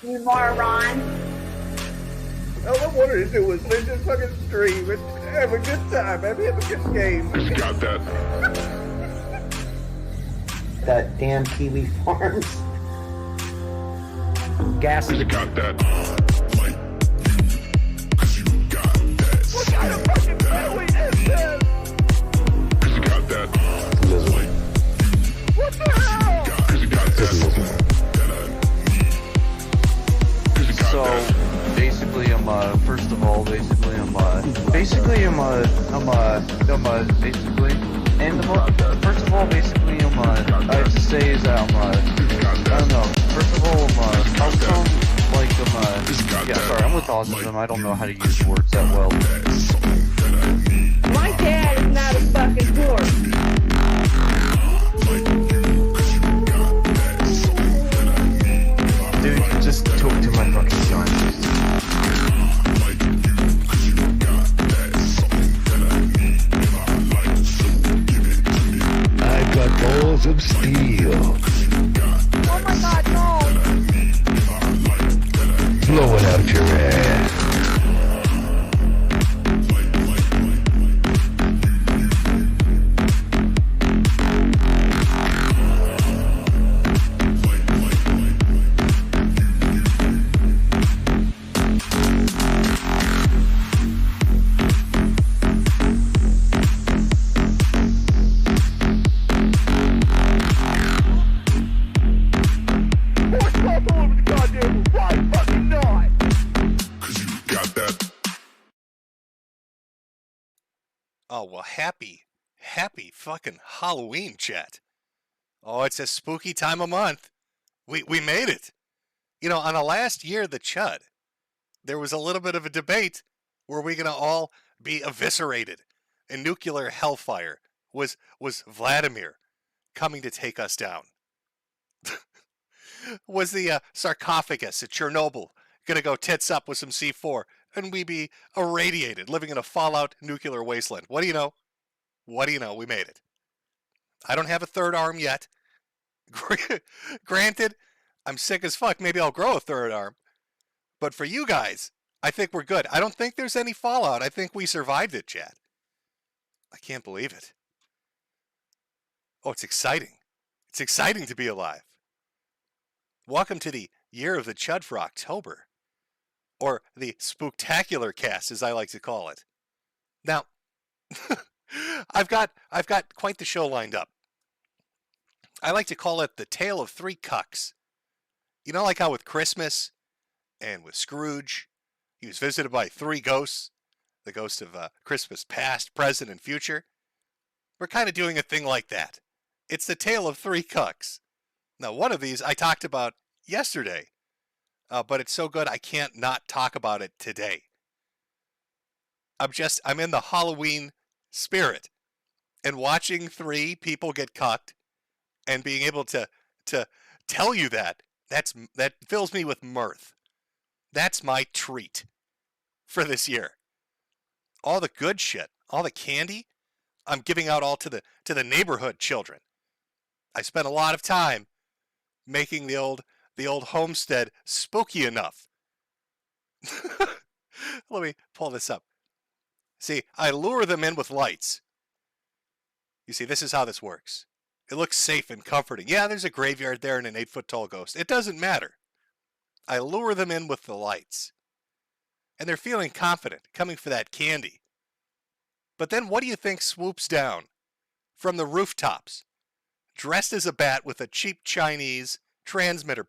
You moron. All I wanted to do was let this fucking stream and have a good time. Have a good game. You got that. That damn Kiwi Farms. Gas. You got that. What kind of fucking family is this? You got that. What the hell? You got that. So basically, first of all, first of all, basically, I have to say is that I don't know. First of all, how come, yeah, sorry, I'm with autism. I don't know how to use words that well. My dad is not a fucking dork. Dude, just talk to my fucking son. I've got balls of steel. Oh my god, no. Blowing out your ass. Oh, well, happy fucking Halloween, chat. Oh, it's a spooky time of month. We made it. You know, on the last year of the Chud, there was a little bit of a debate. Were we going to all be eviscerated in nuclear hellfire? Was Vladimir coming to take us down? Was the sarcophagus at Chernobyl going to go tits up with some C4 and we be irradiated, living in a fallout nuclear wasteland? What do you know? What do you know? We made it. I don't have a third arm yet. Granted, I'm sick as fuck. Maybe I'll grow a third arm. But for you guys, I think we're good. I don't think there's any fallout. I think we survived it, Chad. I can't believe it. Oh, it's exciting. It's exciting to be alive. Welcome to the year of the Chud for October. Or the Spooktacular cast, as I like to call it. Now, I've got quite the show lined up. I like to call it the Tale of Three Cucks. You know, like how with Christmas and with Scrooge, he was visited by three ghosts, the ghost of Christmas past, present, and future. We're kind of doing a thing like that. It's the Tale of Three Cucks. Now, one of these I talked about yesterday, but it's so good I can't not talk about it today. I'm in the Halloween spirit, and watching three people get cucked and being able to tell you that fills me with mirth. That's my treat for this year. All the good shit, all the candy, I'm giving out all to the neighborhood children. I spent a lot of time making the old homestead spooky enough. Let me pull this up. See, I lure them in with lights. You see, this is how this works. It looks safe and comforting. Yeah, there's a graveyard there and an 8-foot-tall ghost. It doesn't matter. I lure them in with the lights. And they're feeling confident, coming for that candy. But then what do you think swoops down from the rooftops, dressed as a bat with a cheap Chinese transmitter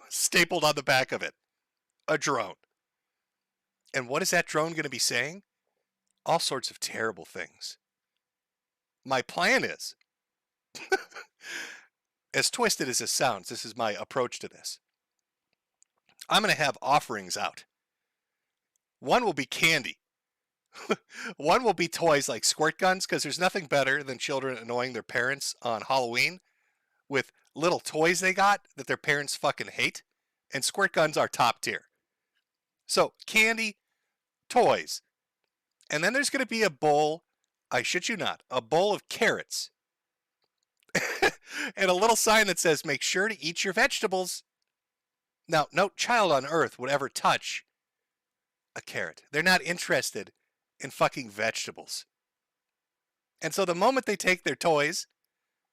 stapled on the back of it? A drone. And what is that drone going to be saying? All sorts of terrible things. My plan is, as twisted as this sounds, this is my approach to this. I'm going to have offerings out. One will be candy. One will be toys like squirt guns, because there's nothing better than children annoying their parents on Halloween with little toys they got that their parents fucking hate. And squirt guns are top tier. So, candy, toys. And then there's going to be a bowl, I shit you not, a bowl of carrots. And a little sign that says, make sure to eat your vegetables. Now, no child on earth would ever touch a carrot. They're not interested in fucking vegetables. And so the moment they take their toys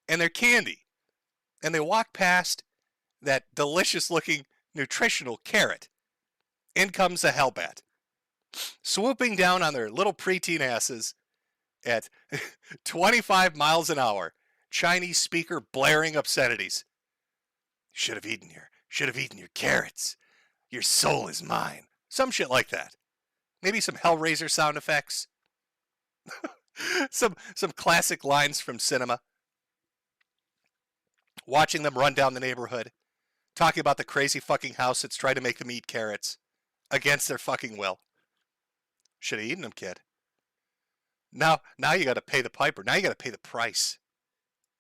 and their candy and they walk past that delicious looking nutritional carrot, in comes a hellbat, swooping down on their little preteen asses at 25 miles an hour, Chinese speaker blaring obscenities. Should have eaten your carrots. Your soul is mine. Some shit like that. Maybe some Hellraiser sound effects. some classic lines from cinema. Watching them run down the neighborhood, talking about the crazy fucking house that's trying to make them eat carrots against their fucking will. Should have eaten them, kid. Now you got to pay the piper. Now you got to pay the price.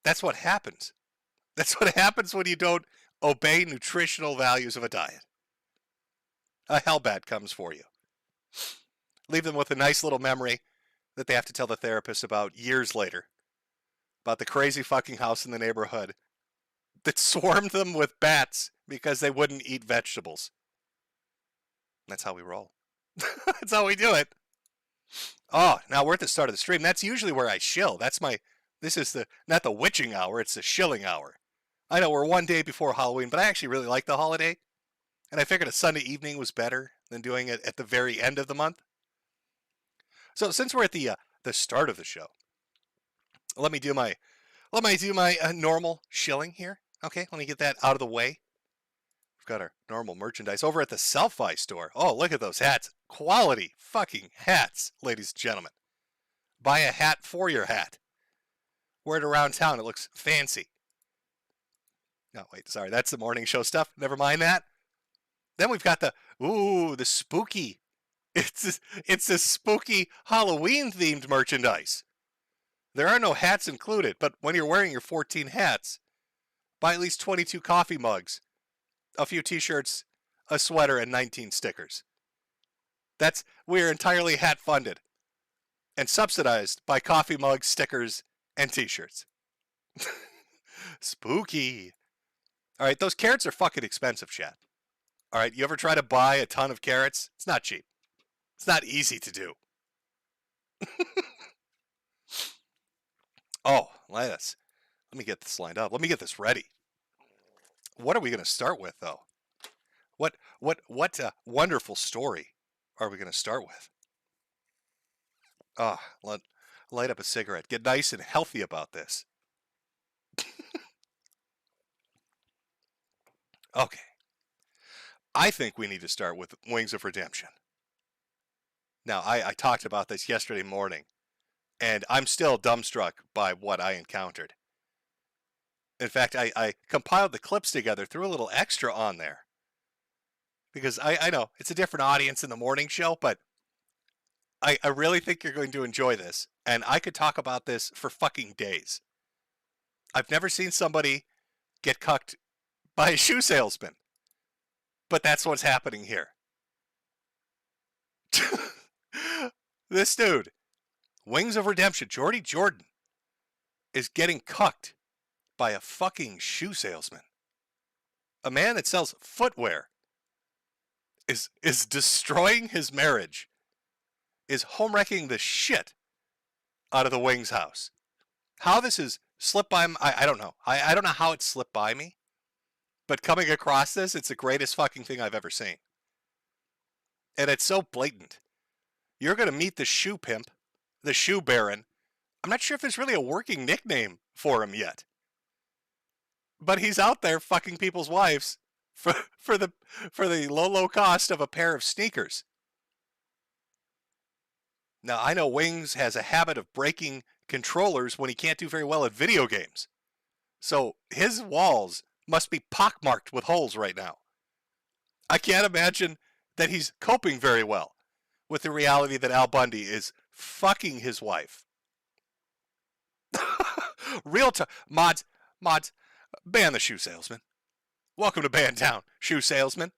That's what happens. That's what happens when you don't obey nutritional values of a diet. A hellbat comes for you. Leave them with a nice little memory that they have to tell the therapist about years later. About the crazy fucking house in the neighborhood that swarmed them with bats because they wouldn't eat vegetables. That's how we roll. That's how we do it. Oh, now we're at the start of the stream. That's usually where I shill. This is not the witching hour, it's the shilling hour. I know we're one day before Halloween, but I actually really like the holiday. And I figured a Sunday evening was better than doing it at the very end of the month. So since we're at the start of the show, let me do my normal shilling here. Okay, let me get that out of the way. We've got our normal merchandise over at the Selfie store. Oh, look at those hats. Quality fucking hats, ladies and gentlemen. Buy a hat for your hat. Wear it around town. It looks fancy. No, wait, sorry. That's the morning show stuff. Never mind that. Then we've got the spooky. It's a spooky Halloween-themed merchandise. There are no hats included, but when you're wearing your 14 hats, buy at least 22 coffee mugs, a few t-shirts, a sweater, and 19 stickers. We're entirely hat funded and subsidized by coffee mugs, stickers, and t-shirts. Spooky. All right, those carrots are fucking expensive, chat. All right, you ever try to buy a ton of carrots? It's not cheap. It's not easy to do. Oh, let me get this lined up. Let me get this ready. What are we going to start with, though? What wonderful story are we going to start with? Light up a cigarette. Get nice and healthy about this. Okay. I think we need to start with Wings of Redemption. Now, I talked about this yesterday morning, and I'm still dumbstruck by what I encountered. In fact, I compiled the clips together, threw a little extra on there. Because I know, it's a different audience in the morning show, but I really think you're going to enjoy this. And I could talk about this for fucking days. I've never seen somebody get cucked by a shoe salesman. But that's what's happening here. This dude, Wings of Redemption, Jordy Jordan, is getting cucked by a fucking shoe salesman. A man that sells footwear is destroying his marriage, is home-wrecking the shit out of the Wings house. How this has slipped by me, I don't know. I don't know how it slipped by me. But coming across this, it's the greatest fucking thing I've ever seen. And it's so blatant. You're going to meet the shoe pimp, the shoe baron. I'm not sure if there's really a working nickname for him yet. But he's out there fucking people's wives for the low cost of a pair of sneakers. Now, I know Wings has a habit of breaking controllers when he can't do very well at video games. So his walls must be pockmarked with holes right now. I can't imagine that he's coping very well with the reality that Al Bundy is fucking his wife. Real talk. Mods, ban the shoe salesman. Welcome to Ban Town, shoe salesman.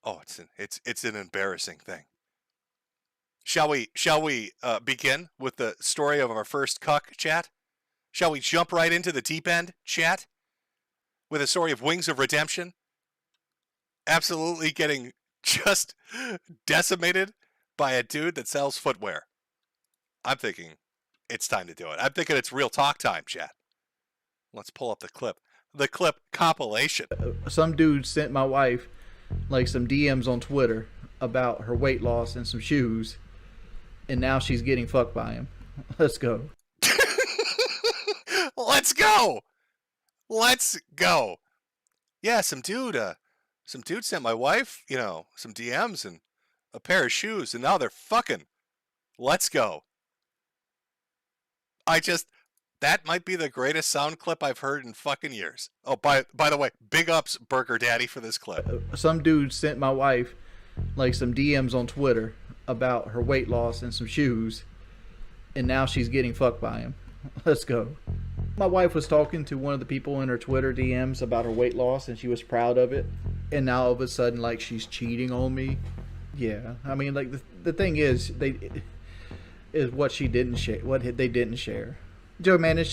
Oh, it's an embarrassing thing. Shall we begin with the story of our first cuck, chat? Shall we jump right into the deep end, chat? With a story of Wings of Redemption? absolutely getting just decimated by a dude that sells footwear. I'm thinking it's time to do it. I'm thinking it's real talk time, chat. Let's pull up the clip. The clip compilation. Some dude sent my wife like some DMs on Twitter about her weight loss and some shoes, and now she's getting fucked by him. Let's go. Let's go. Let's go. Yeah, some dude sent my wife, some DMs and a pair of shoes, and now they're fucking. Let's go. That might be the greatest sound clip I've heard in fucking years. Oh, by the way, big ups Burger Daddy for this clip. Some dude sent my wife like some DMs on Twitter about her weight loss and some shoes, and now she's getting fucked by him. Let's go. My wife was talking to one of the people in her Twitter DMs about her weight loss, and she was proud of it, and now all of a sudden, like, she's cheating on me. Yeah, I mean, like, the thing is what she didn't share, what they didn't share. Joe, man, it's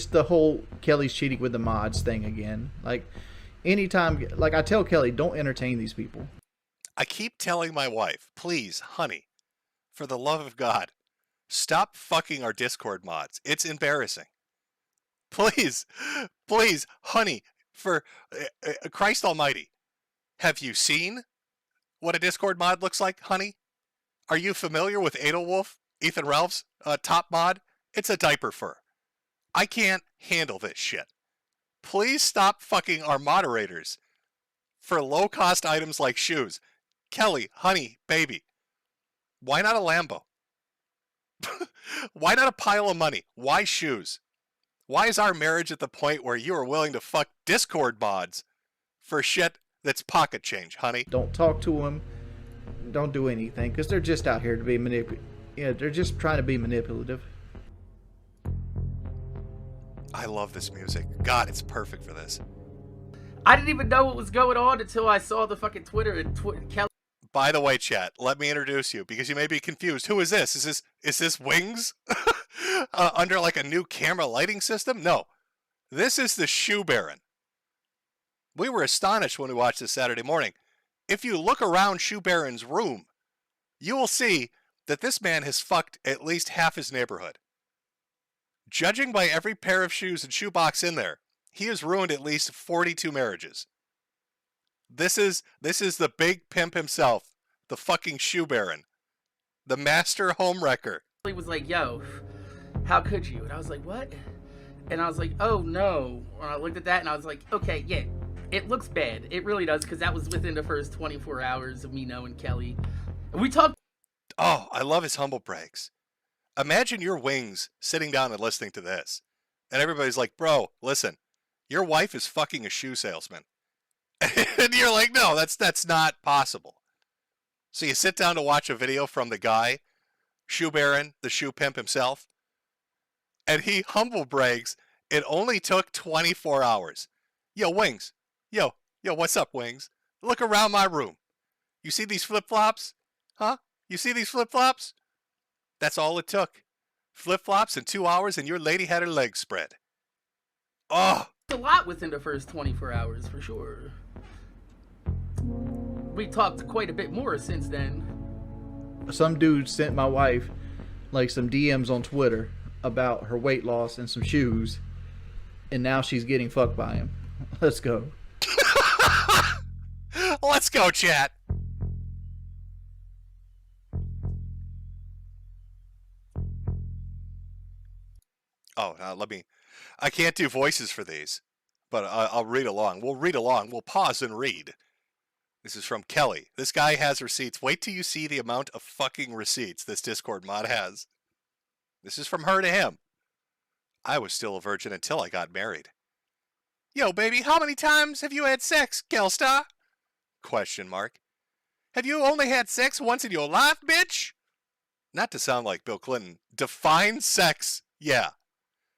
the whole Kelly's cheating with the mods thing again. Like, anytime, like, I tell Kelly, don't entertain these people. I keep telling my wife, please, honey, for the love of God, stop fucking our Discord mods. It's embarrassing. Please, please, honey, for Christ almighty, have you seen what a Discord mod looks like, honey? Are you familiar with Edelwolf, Ethan Ralph's top mod? It's a diaper fur. I can't handle this shit. Please stop fucking our moderators for low-cost items like shoes. Kelly, honey, baby, why not a Lambo? Why not a pile of money? Why shoes? Why is our marriage at the point where you are willing to fuck Discord mods for shit that's pocket change, honey? Don't talk to them. Don't do anything, because they're just out here to be manipulative. Yeah, they're just trying to be manipulative. I love this music. God, it's perfect for this. I didn't even know what was going on until I saw the fucking Twitter and Kelly. By the way, chat, let me introduce you because you may be confused. Who is this? Is this Wings under like a new camera lighting system? No, this is the Shoe Baron. We were astonished when we watched this Saturday morning. If you look around Shoe Baron's room, you will see that this man has fucked at least half his neighborhood. Judging by every pair of shoes and shoebox in there, he has ruined at least 42 marriages. This is the big pimp himself, the fucking Shoe Baron, the master home wrecker. He was like, yo, how could you? And I was like, what? And I was like, oh no. And I looked at that and I was like, okay, yeah, it looks bad. It really does, because that was within the first 24 hours of me knowing Kelly. And we talked. Oh, I love his humble brags. Imagine your Wings sitting down and listening to this. And everybody's like, bro, listen, your wife is fucking a shoe salesman. And you're like, no, that's not possible. So you sit down to watch a video from the guy, Shoe Baron, the shoe pimp himself, and he humble brags, it only took 24 hours. Yo, Wings. Yo, what's up, Wings? Look around my room. You see these flip-flops? Huh? You see these flip-flops? That's all it took. Flip-flops in 2 hours and your lady had her legs spread. Oh. A lot within the first 24 hours, for sure. We talked quite a bit more since then. Some dude sent my wife like some DMs on Twitter about her weight loss and some shoes, and now she's getting fucked by him. Let's go. Let's go, chat. Oh, I can't do voices for these, but I'll read along. We'll read along. We'll pause and read. This is from Kelly. This guy has receipts. Wait till you see the amount of fucking receipts this Discord mod has. This is from her to him. I was still a virgin until I got married. Yo, baby, how many times have you had sex, Kelstar? Question mark. Have you only had sex once in your life, bitch? Not to sound like Bill Clinton. Define sex, yeah.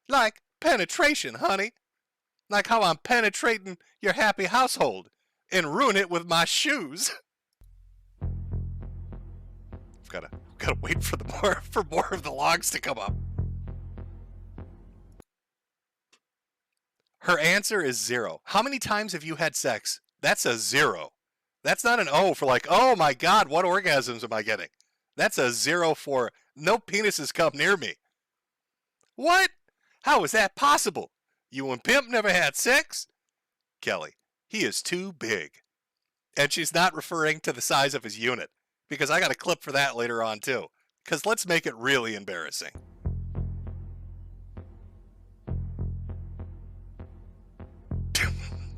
Like penetration, honey. Like how I'm penetrating your happy household and ruin it with my shoes. Gotta wait for more of the logs to come up. Her answer is 0. How many times have you had sex? That's a 0. That's not an O for like, oh my god, what orgasms am I getting? That's a 0 for no penises come near me. What? How is that possible? You and Pimp never had sex? Kelly, he is too big. And she's not referring to the size of his unit, because I got a clip for that later on too. Because let's make it really embarrassing.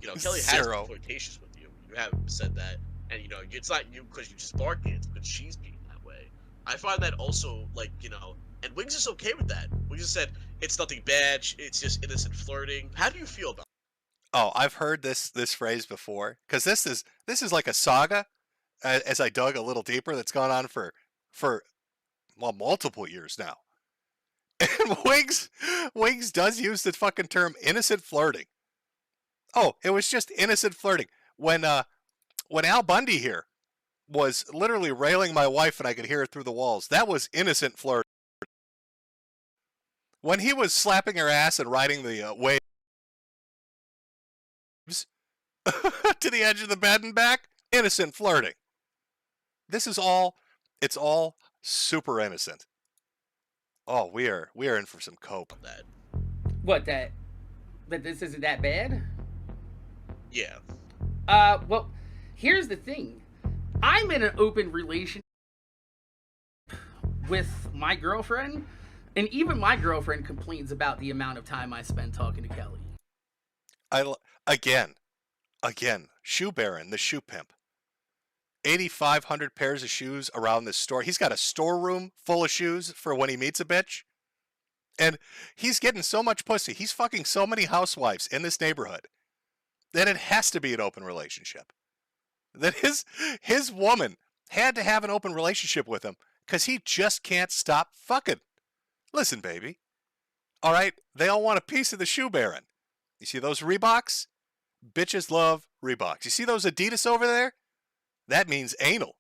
You know, Kelly has Zero. been flirtatious with you. You haven't said that, and you know, it's not you because you just bark it. It's because she's being that way. I find that also, like, you know, and Wings is okay with that. Wings just said it's nothing bad. It's just innocent flirting. How do you feel about Oh, I've heard this phrase before, because this is like a saga. As I dug a little deeper, that's gone on for well, multiple years now. And Wings does use the fucking term innocent flirting. Oh, it was just innocent flirting. When Al Bundy here was literally railing my wife and I could hear it through the walls, that was innocent flirting. When he was slapping her ass and riding the waves to the edge of the bed and back, innocent flirting. This is all, it's all super innocent. Oh, we are in for some cope. that? What, that this isn't that bad? Yeah. Well, here's the thing. I'm in an open relationship with my girlfriend, and even my girlfriend complains about the amount of time I spend talking to Kelly. Again, Shoe Baron, the shoe pimp. 8,500 pairs of shoes around this store. He's got a storeroom full of shoes for when he meets a bitch. And he's getting so much pussy. He's fucking so many housewives in this neighborhood that it has to be an open relationship. That his woman had to have an open relationship with him because he just can't stop fucking. Listen, baby. All right, they all want a piece of the Shoe Baron. You see those Reeboks? Bitches love Reeboks. You see those Adidas over there? That means anal.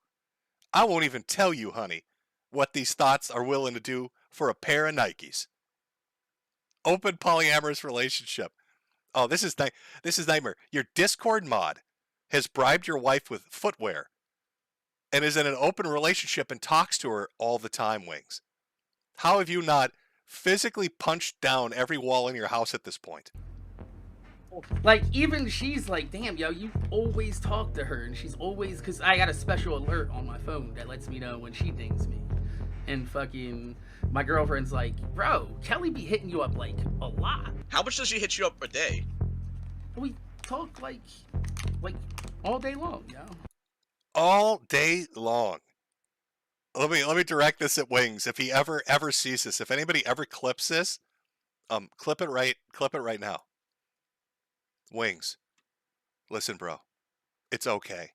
I won't even tell you, honey, what these thoughts are willing to do for a pair of Nikes. Open polyamorous relationship. Oh, this is nightmare. Your Discord mod has bribed your wife with footwear and is in an open relationship and talks to her all the time, Wings. How have you not physically punched down every wall in your house at this point? Like, even she's like, damn, yo, you always talk to her, and she's always, because I got a special alert on my phone that lets me know when she dings me. And fucking, my girlfriend's like, bro, Kelly be hitting you up, like, a lot. How much does she hit you up a day? We talk, like all day long, yo. All day long. Let me direct this at Wings. If he ever sees this, if anybody ever clips this, clip it right now. Wings, listen, bro, it's okay.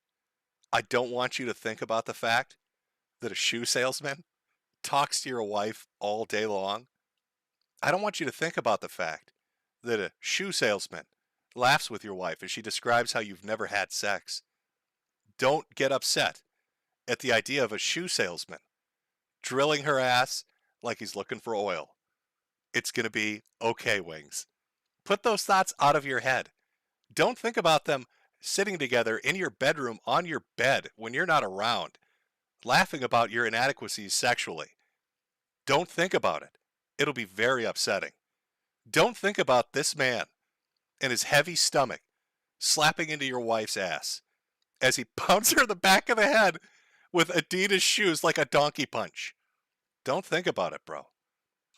I don't want you to think about the fact that a shoe salesman talks to your wife all day long. I don't want you to think about the fact that a shoe salesman laughs with your wife as she describes how you've never had sex. Don't get upset at the idea of a shoe salesman drilling her ass like he's looking for oil. It's going to be okay, Wings. Put those thoughts out of your head. Don't think about them sitting together in your bedroom on your bed when you're not around, laughing about your inadequacies sexually. Don't think about it. It'll be very upsetting. Don't think about this man and his heavy stomach slapping into your wife's ass as he pounds her in the back of the head with Adidas shoes like a donkey punch. Don't think about it, bro.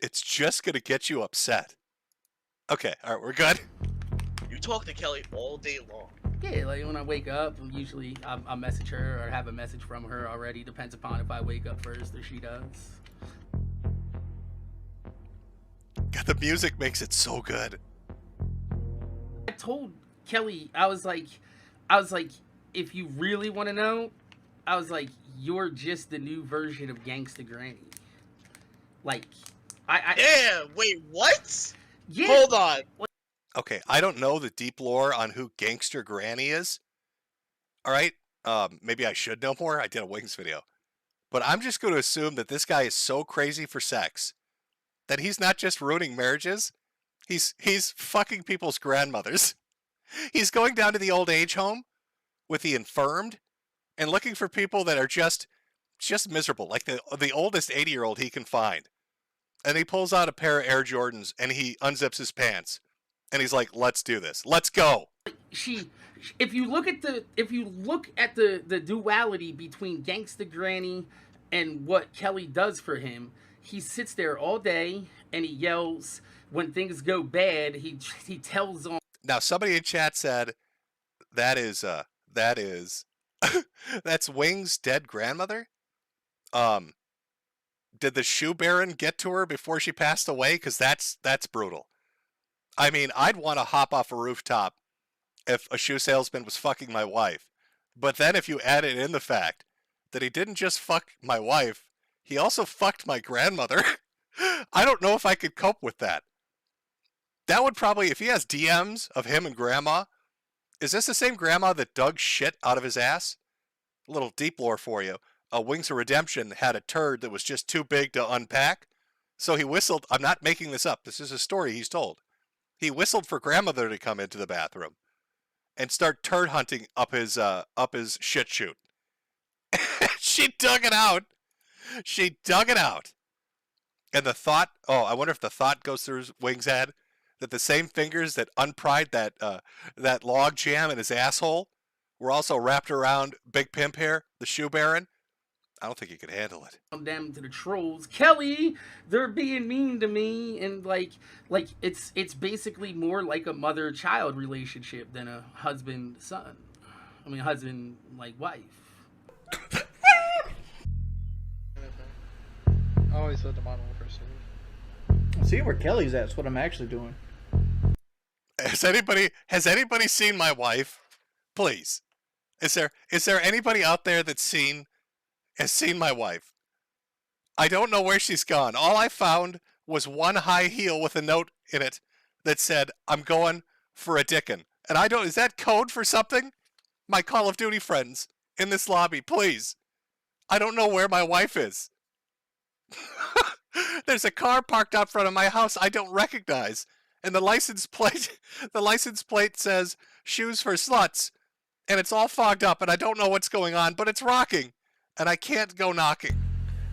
It's just going to get you upset. Okay, all right, we're good. You talk to Kelly all day long. Yeah, like when I wake up, usually I'll message her or have a message from her already. Depends upon if I wake up first or she does. God, the music makes it so good. I told Kelly, I was like, if you really want to know, I was like, you're just the new version of Gangsta Granny. Like, Yeah, wait, what? Yeah. Hold on. Okay, I don't know the deep lore on who Gangster Granny is. All right, maybe I should know more. I did a Wings video. But I'm just going to assume that this guy is so crazy for sex that he's not just ruining marriages, he's fucking people's grandmothers. He's going down to the old age home with the infirmed and looking for people that are just miserable, like the oldest 80-year-old he can find. And he pulls out a pair of Air Jordans and he unzips his pants. And he's like, let's do this. Let's go. If you look at the duality between Gangsta Granny and what Kelly does for him, he sits there all day and he yells when things go bad. He tells on. Now somebody in chat said that's Wing's dead grandmother. Did the shoe baron get to her before she passed away? Because that's brutal. I mean, I'd want to hop off a rooftop if a shoe salesman was fucking my wife. But then if you added in the fact that he didn't just fuck my wife, he also fucked my grandmother, I don't know if I could cope with that. That would probably, if he has DMs of him and grandma, is this the same grandma that dug shit out of his ass? A little deep lore for you. Wings of Redemption had a turd that was just too big to unpack. So he whistled, I'm not making this up, this is a story he's told. He whistled for grandmother to come into the bathroom and start turd hunting up his shit chute. She dug it out. She dug it out. And the thought, I wonder if the thought goes through Wings' head that the same fingers that unpried that log jam in his asshole were also wrapped around Big Pimp here, the shoe baron. I don't think he could handle it. Them to the trolls, Kelly, they're being mean to me, and like it's basically more like a mother-child relationship than a husband-son. I mean, husband like wife. I always let them on first serve. See where Kelly's at. That's what I'm actually doing. Has anybody seen my wife? Please, is there anybody out there has seen my wife? I don't know where she's gone. All I found was one high heel with a note in it that said, I'm going for a dickin'. And is that code for something? My Call of Duty friends in this lobby, please. I don't know where my wife is. There's a car parked out front of my house I don't recognize. And the license plate says shoes for sluts. And it's all fogged up and I don't know what's going on, but it's rocking. And I can't go knocking.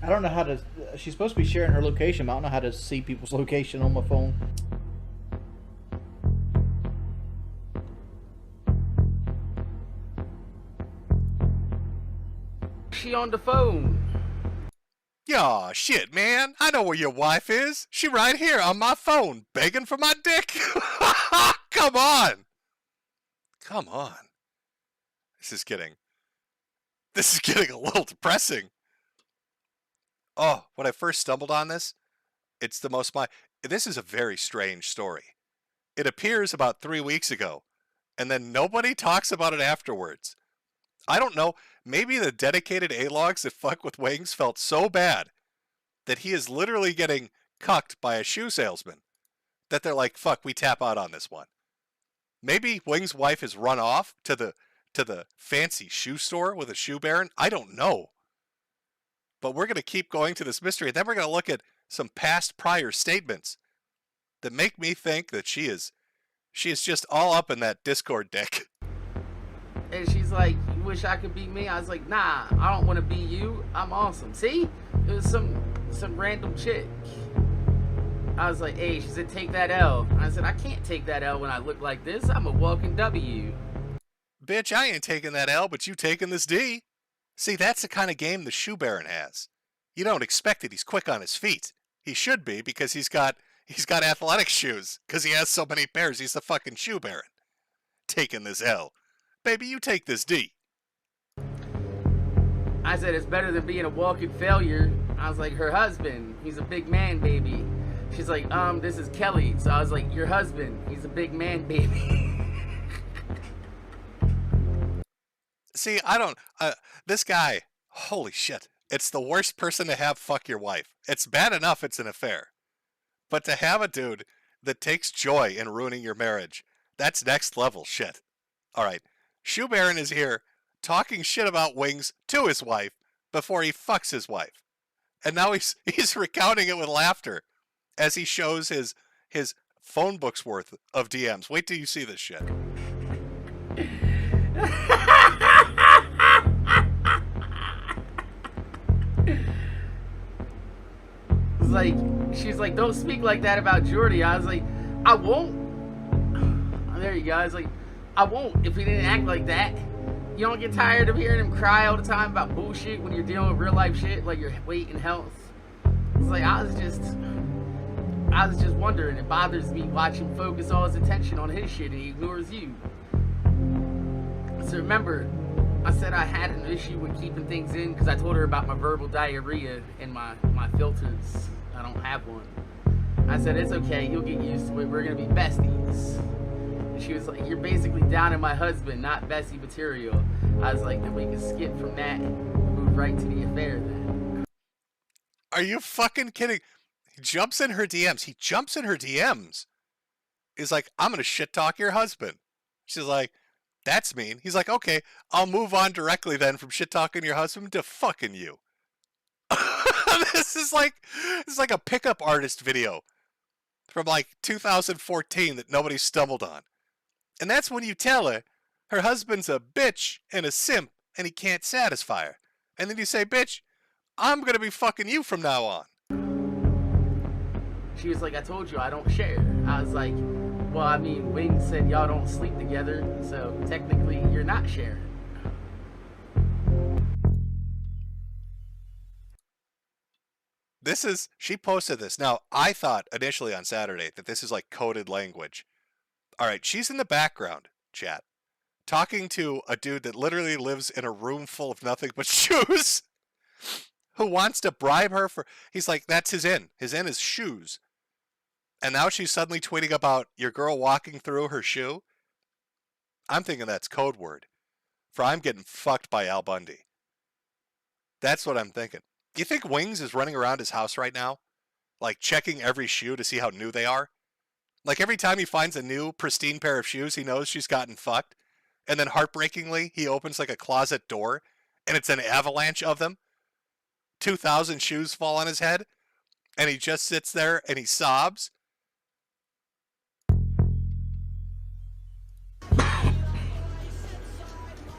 I don't know how to. She's supposed to be sharing her location, but I don't know how to see people's location on my phone. She on the phone. Yeah, shit, man. I know where your wife is. She right here on my phone, begging for my dick. Come on. Come on. This is getting a little depressing. Oh, when I first stumbled on this, this is a very strange story. It appears about 3 weeks ago, and then nobody talks about it afterwards. I don't know, maybe the dedicated A-logs that fuck with Wings felt so bad that he is literally getting cucked by a shoe salesman that they're like, fuck, we tap out on this one. Maybe Wings' wife has run off to the fancy shoe store with a shoe baron. I don't know. But we're going to keep going to this mystery. And then we're going to look at some past prior statements that make me think that she is just all up in that Discord dick. And she's like, you wish I could be me? I was like, nah, I don't want to be you. I'm awesome. See? It was some random chick. I was like, hey, she said, take that L. I said, I can't take that L when I look like this. I'm a walking W. Bitch, I ain't taking that L, but you taking this D. See, that's the kind of game the shoe baron has. You don't expect it. He's quick on his feet. He should be because he's got athletic shoes because he has so many pairs. He's the fucking shoe baron. Taking this L. Baby, you take this D. I said, it's better than being a walking failure. I was like, her husband, he's a big man, baby. She's like, this is Kelly. So I was like, your husband, he's a big man, baby. See, this guy, holy shit. It's the worst person to have fuck your wife. It's bad enough it's an affair. But to have a dude that takes joy in ruining your marriage, that's next level shit. All right, Shoe Baron is here talking shit about Wings to his wife before he fucks his wife. And now he's recounting it with laughter as he shows his phone book's worth of DMs. Wait till you see this shit. She's like, don't speak like that about Jordy. I was like, I won't. There you go. I was like, I won't if he didn't act like that. You don't get tired of hearing him cry all the time about bullshit when you're dealing with real life shit like your weight and health. It's like I was just wondering. It bothers me watching him focus all his attention on his shit and he ignores you. So remember, I said I had an issue with keeping things in because I told her about my verbal diarrhea and my filters. I don't have one. I said, it's okay, you'll get used to it. We're gonna be besties. And she was like, you're basically downing my husband, not bestie material. I was like, then we can skip from that and move right to the affair then. Are you fucking kidding? He jumps in her DMs. He's like, I'm gonna shit talk your husband. She's like, that's mean. He's like, okay, I'll move on directly then from shit talking your husband to fucking you. This is like a pickup artist video from like 2014 that nobody stumbled on. And that's when you tell her husband's a bitch and a simp and he can't satisfy her. And then you say, bitch, I'm gonna be fucking you from now on. She was like, I told you I don't share. I was like, well, I mean, Wing said y'all don't sleep together, so technically you're not sharing. She posted this. Now, I thought initially on Saturday that this is like coded language. All right, she's in the background, chat, talking to a dude that literally lives in a room full of nothing but shoes, who wants to bribe her for, he's like, that's his in. His in is shoes. And now she's suddenly tweeting about your girl walking through her shoe. I'm thinking that's code word for I'm getting fucked by Al Bundy. That's what I'm thinking. Do you think Wings is running around his house right now, like checking every shoe to see how new they are? Like every time he finds a new pristine pair of shoes, he knows she's gotten fucked. And then heartbreakingly, he opens like a closet door and it's an avalanche of them. 2,000 shoes fall on his head and he just sits there and he sobs.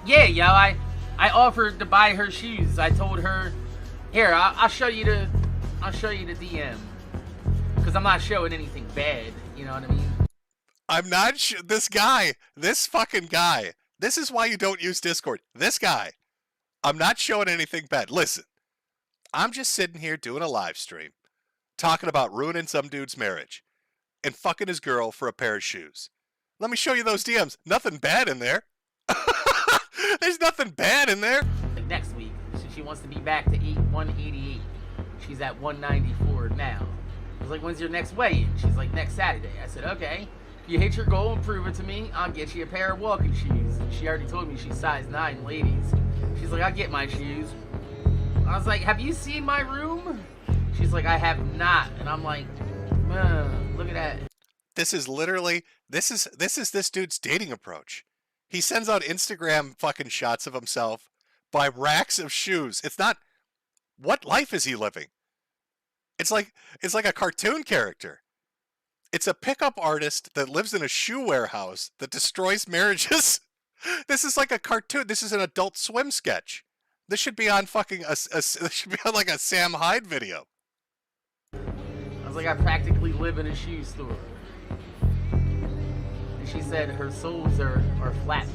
Yeah, yo, I offered to buy her shoes. I told her, here, I'll show you the DM, because I'm not showing anything bad. You know what I mean? I'm not this fucking guy. This is why you don't use Discord. This guy, I'm not showing anything bad. Listen, I'm just sitting here doing a live stream, talking about ruining some dude's marriage, and fucking his girl for a pair of shoes. Let me show you those DMs. Nothing bad in there. There's nothing bad in there. Like next week, she wants to be back to 188. She's at 194 now. I was like, when's your next weigh-in? She's like, next Saturday. I said, okay. If you hit your goal and prove it to me, I'll get you a pair of walking shoes. She already told me she's size 9 ladies. She's like, I'll get my shoes. I was like, have you seen my room? She's like, I have not. And I'm like, look at that. This is literally, this is this dude's dating approach. He sends out Instagram fucking shots of himself by racks of shoes. It's not, what life is he living? It's like a cartoon character. It's a pickup artist that lives in a shoe warehouse that destroys marriages. This is like a cartoon. This is an Adult Swim sketch. This should be on fucking this should be on like a Sam Hyde video. I was like, I practically live in a shoe store. And she said her soles are flat.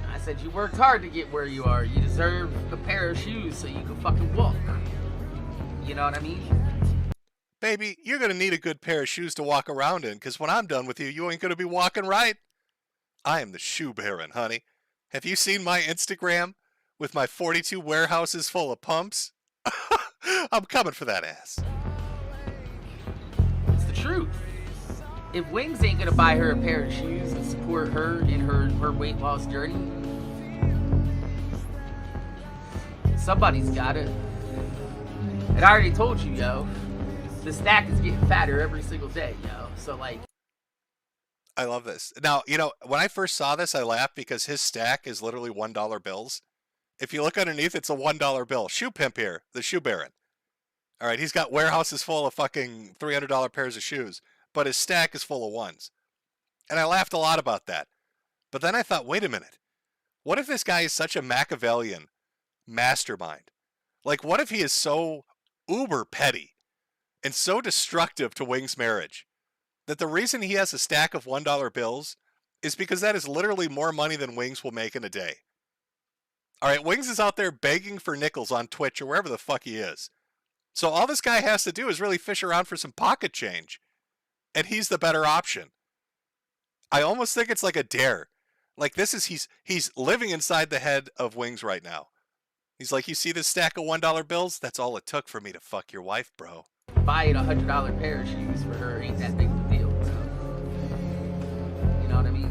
I said, you worked hard to get where you are. You deserve a pair of shoes so you can fucking walk. You know what I mean? Baby, you're going to need a good pair of shoes to walk around in, because when I'm done with you, you ain't going to be walking right. I am the shoe baron, honey. Have you seen my Instagram with my 42 warehouses full of pumps? I'm coming for that ass. It's the truth. If Wings ain't going to buy her a pair of shoes and support her in her weight loss journey, somebody's got it. And I already told you, yo, the stack is getting fatter every single day, yo. So, like, I love this. Now, you know, when I first saw this, I laughed because his stack is literally $1 bills. If you look underneath, it's a $1 bill. Shoe pimp here, the shoe baron. All right, he's got warehouses full of fucking $300 pairs of shoes, but his stack is full of ones. And I laughed a lot about that. But then I thought, wait a minute. What if this guy is such a Machiavellian mastermind? Like, what if he is so uber petty and so destructive to Wing's marriage that the reason he has a stack of $1 bills is because that is literally more money than Wings will make in a day. All right, Wings is out there begging for nickels on Twitch or wherever the fuck he is. So all this guy has to do is really fish around for some pocket change, and he's the better option. I almost think it's like a dare. Like this is he's living inside the head of Wings right now. He's like, you see this stack of $1 bills? That's all it took for me to fuck your wife, bro. Buying $100 pair of shoes for her ain't that big of a deal. So. You know what I mean?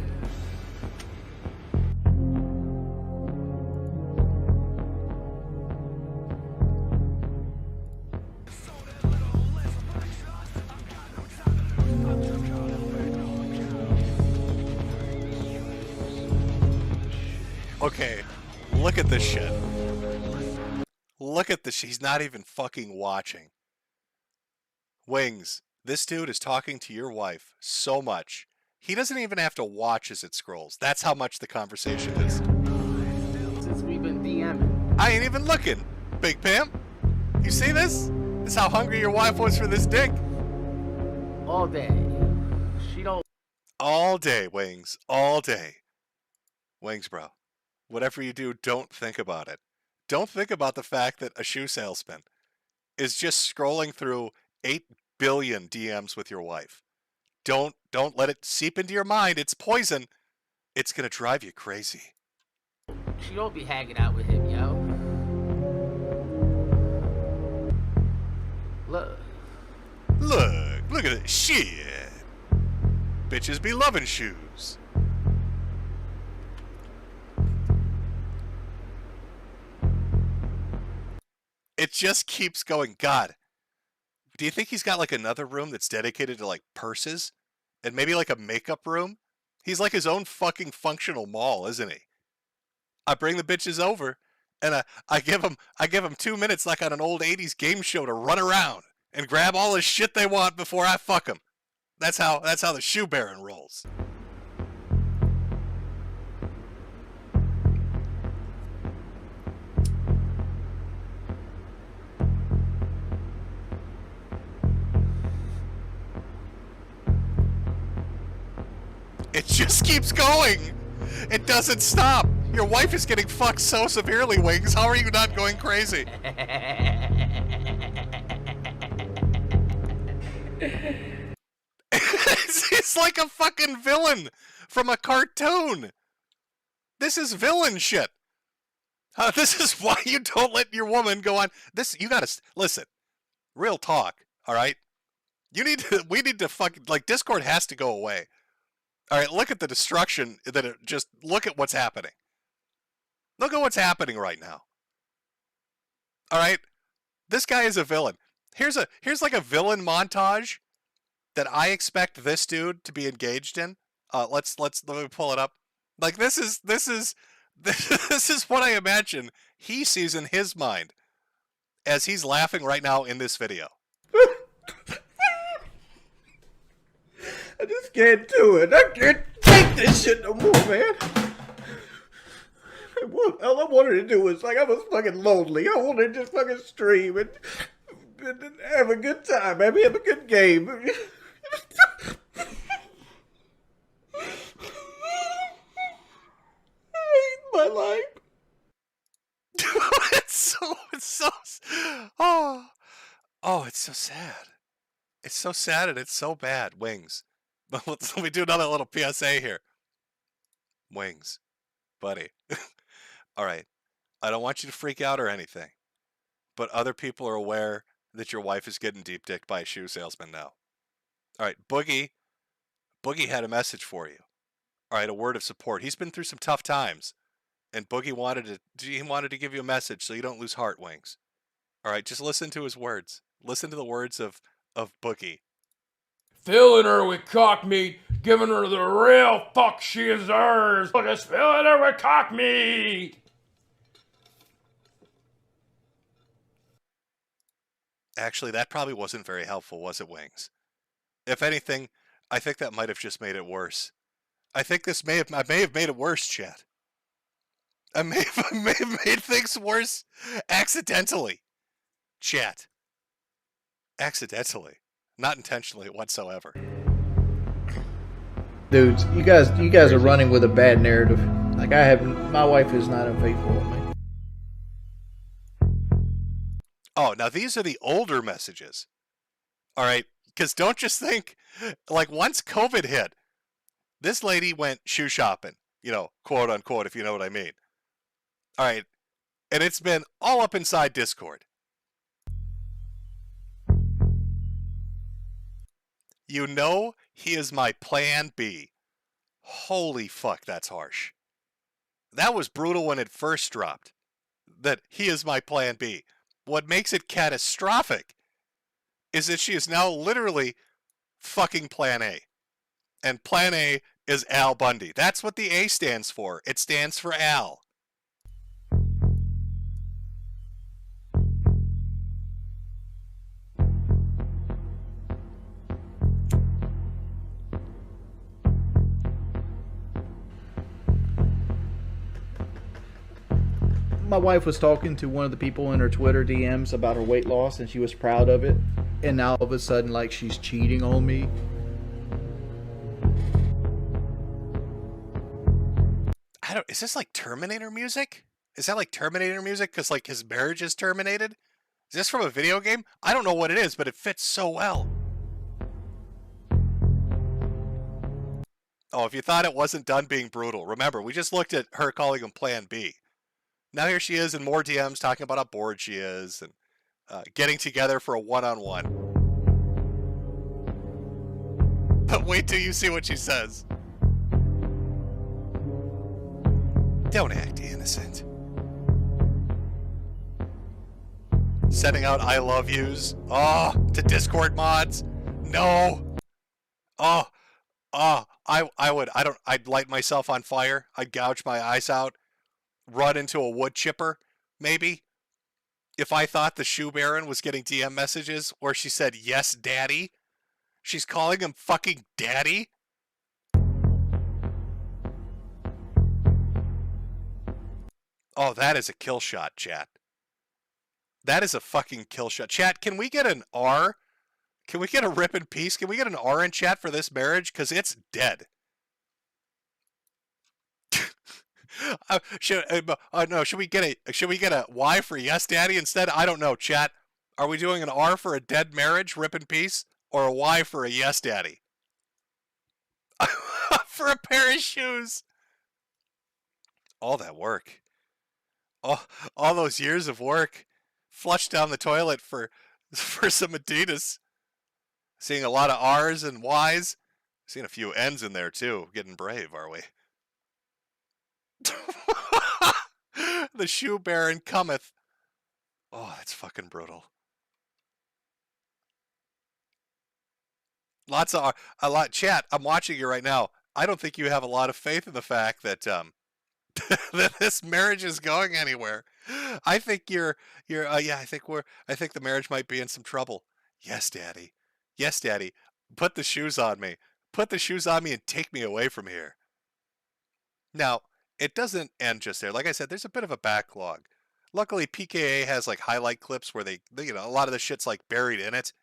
Okay, look at this shit. Look at this. He's not even fucking watching. Wings, this dude is talking to your wife so much. He doesn't even have to watch as it scrolls. That's how much the conversation is. Since we've been DMing. I ain't even looking, Big Pam. You see this? This is how hungry your wife was for this dick. All day. She don't. All day, Wings. All day. Wings, bro. Whatever you do, don't think about it. Don't think about the fact that a shoe salesman is just scrolling through 8 billion DMs with your wife. Don't let it seep into your mind. It's poison. It's gonna drive you crazy. She don't be hanging out with him, yo. Look at this shit. Bitches be loving shoes. It just keeps going. God, do you think he's got like another room that's dedicated to like purses? And maybe like a makeup room? He's like his own fucking functional mall, isn't he? I bring the bitches over and I give them 2 minutes like on an old 80s game show to run around and grab all the shit they want before I fuck them. That's how the shoe baron rolls. It just keeps going. It doesn't stop. Your wife is getting fucked so severely, Wings. How are you not going crazy? It's like a fucking villain from a cartoon. This is villain shit. This is why you don't let your woman go on. This, you gotta, listen, real talk, all right? We need to fucking, like, Discord has to go away. All right, look at the destruction that look at what's happening. Look at what's happening right now. All right, this guy is a villain. Here's like a villain montage that I expect this dude to be engaged in. Let me pull it up. Like this is what I imagine he sees in his mind as he's laughing right now in this video. I just can't do it. I can't take this shit no more, man. All I wanted to do was, like, I was fucking lonely. I wanted to just fucking stream and have a good time, maybe have a good game. I hate my life. it's so it's so sad. It's so sad and it's so bad. Wings. Let me do another little PSA here. Wings. Buddy. All right. I don't want you to freak out or anything. But other people are aware that your wife is getting deep dicked by a shoe salesman now. All right. Boogie had a message for you. All right. A word of support. He's been through some tough times. And Boogie wanted to give you a message so you don't lose heart, Wings. All right. Just listen to his words. Listen to the words of Boogie. Filling her with cock meat, giving her the real fuck she deserves. Just filling her with cock meat. Actually, that probably wasn't very helpful, was it, Wings? If anything, I think that might have just made it worse. I think I may have made it worse, chat. I may have made things worse accidentally, chat. accidentally, not intentionally whatsoever. Dudes, you guys are running with a bad narrative. Like my wife is not unfaithful with me. Oh, now these are the older messages. All right, because don't just think, like, once COVID hit, this lady went shoe shopping, quote unquote, if you know what I mean. All right, and it's been all up inside Discord. You know he is my plan B. Holy fuck, that's harsh. That was brutal when it first dropped. That he is my plan B. What makes it catastrophic is that she is now literally fucking plan A. And plan A is Al Bundy. That's what the A stands for. It stands for Al. My wife was talking to one of the people in her Twitter DMs about her weight loss, and she was proud of it. And now all of a sudden, like, she's cheating on me. Is this like Terminator music? Is that like Terminator music? Because, like, his marriage is terminated? Is this from a video game? I don't know what it is, but it fits so well. Oh, if you thought it wasn't done being brutal, remember, we just looked at her calling him Plan B. Now here she is in more DMs talking about how bored she is and getting together for a one-on-one. But wait till you see what she says. Don't act innocent. Sending out I love yous. Oh, to Discord mods. No. I'd light myself on fire. I'd gouge my eyes out. Run into a wood chipper, maybe. If I thought the Shoe Baron was getting DM messages where she said, yes, daddy. She's calling him fucking daddy. Oh, that is a kill shot, chat. That is a fucking kill shot. Chat, can we get an R? Can we get a rip in peace? Can we get an R in chat for this marriage? Because it's dead. Should we get a Y for yes, daddy instead? I don't know, chat. Are we doing an R for a dead marriage, rip in peace, or a Y for a yes, daddy? For a pair of shoes. All that work. All those years of work flushed down the toilet for some Adidas. Seeing a lot of R's and Y's. Seeing a few N's in there too. Getting brave, are we? The Shoe Baron cometh. Oh, that's fucking brutal. Chat, I'm watching you right now. I don't think you have a lot of faith in the fact that that this marriage is going anywhere. I think I think the marriage might be in some trouble. Yes, daddy. Yes, daddy. Put the shoes on me. Put the shoes on me and take me away from here. Now, it doesn't end just there. Like I said, there's a bit of a backlog. Luckily, PKA has like highlight clips where they a lot of the shit's like buried in it.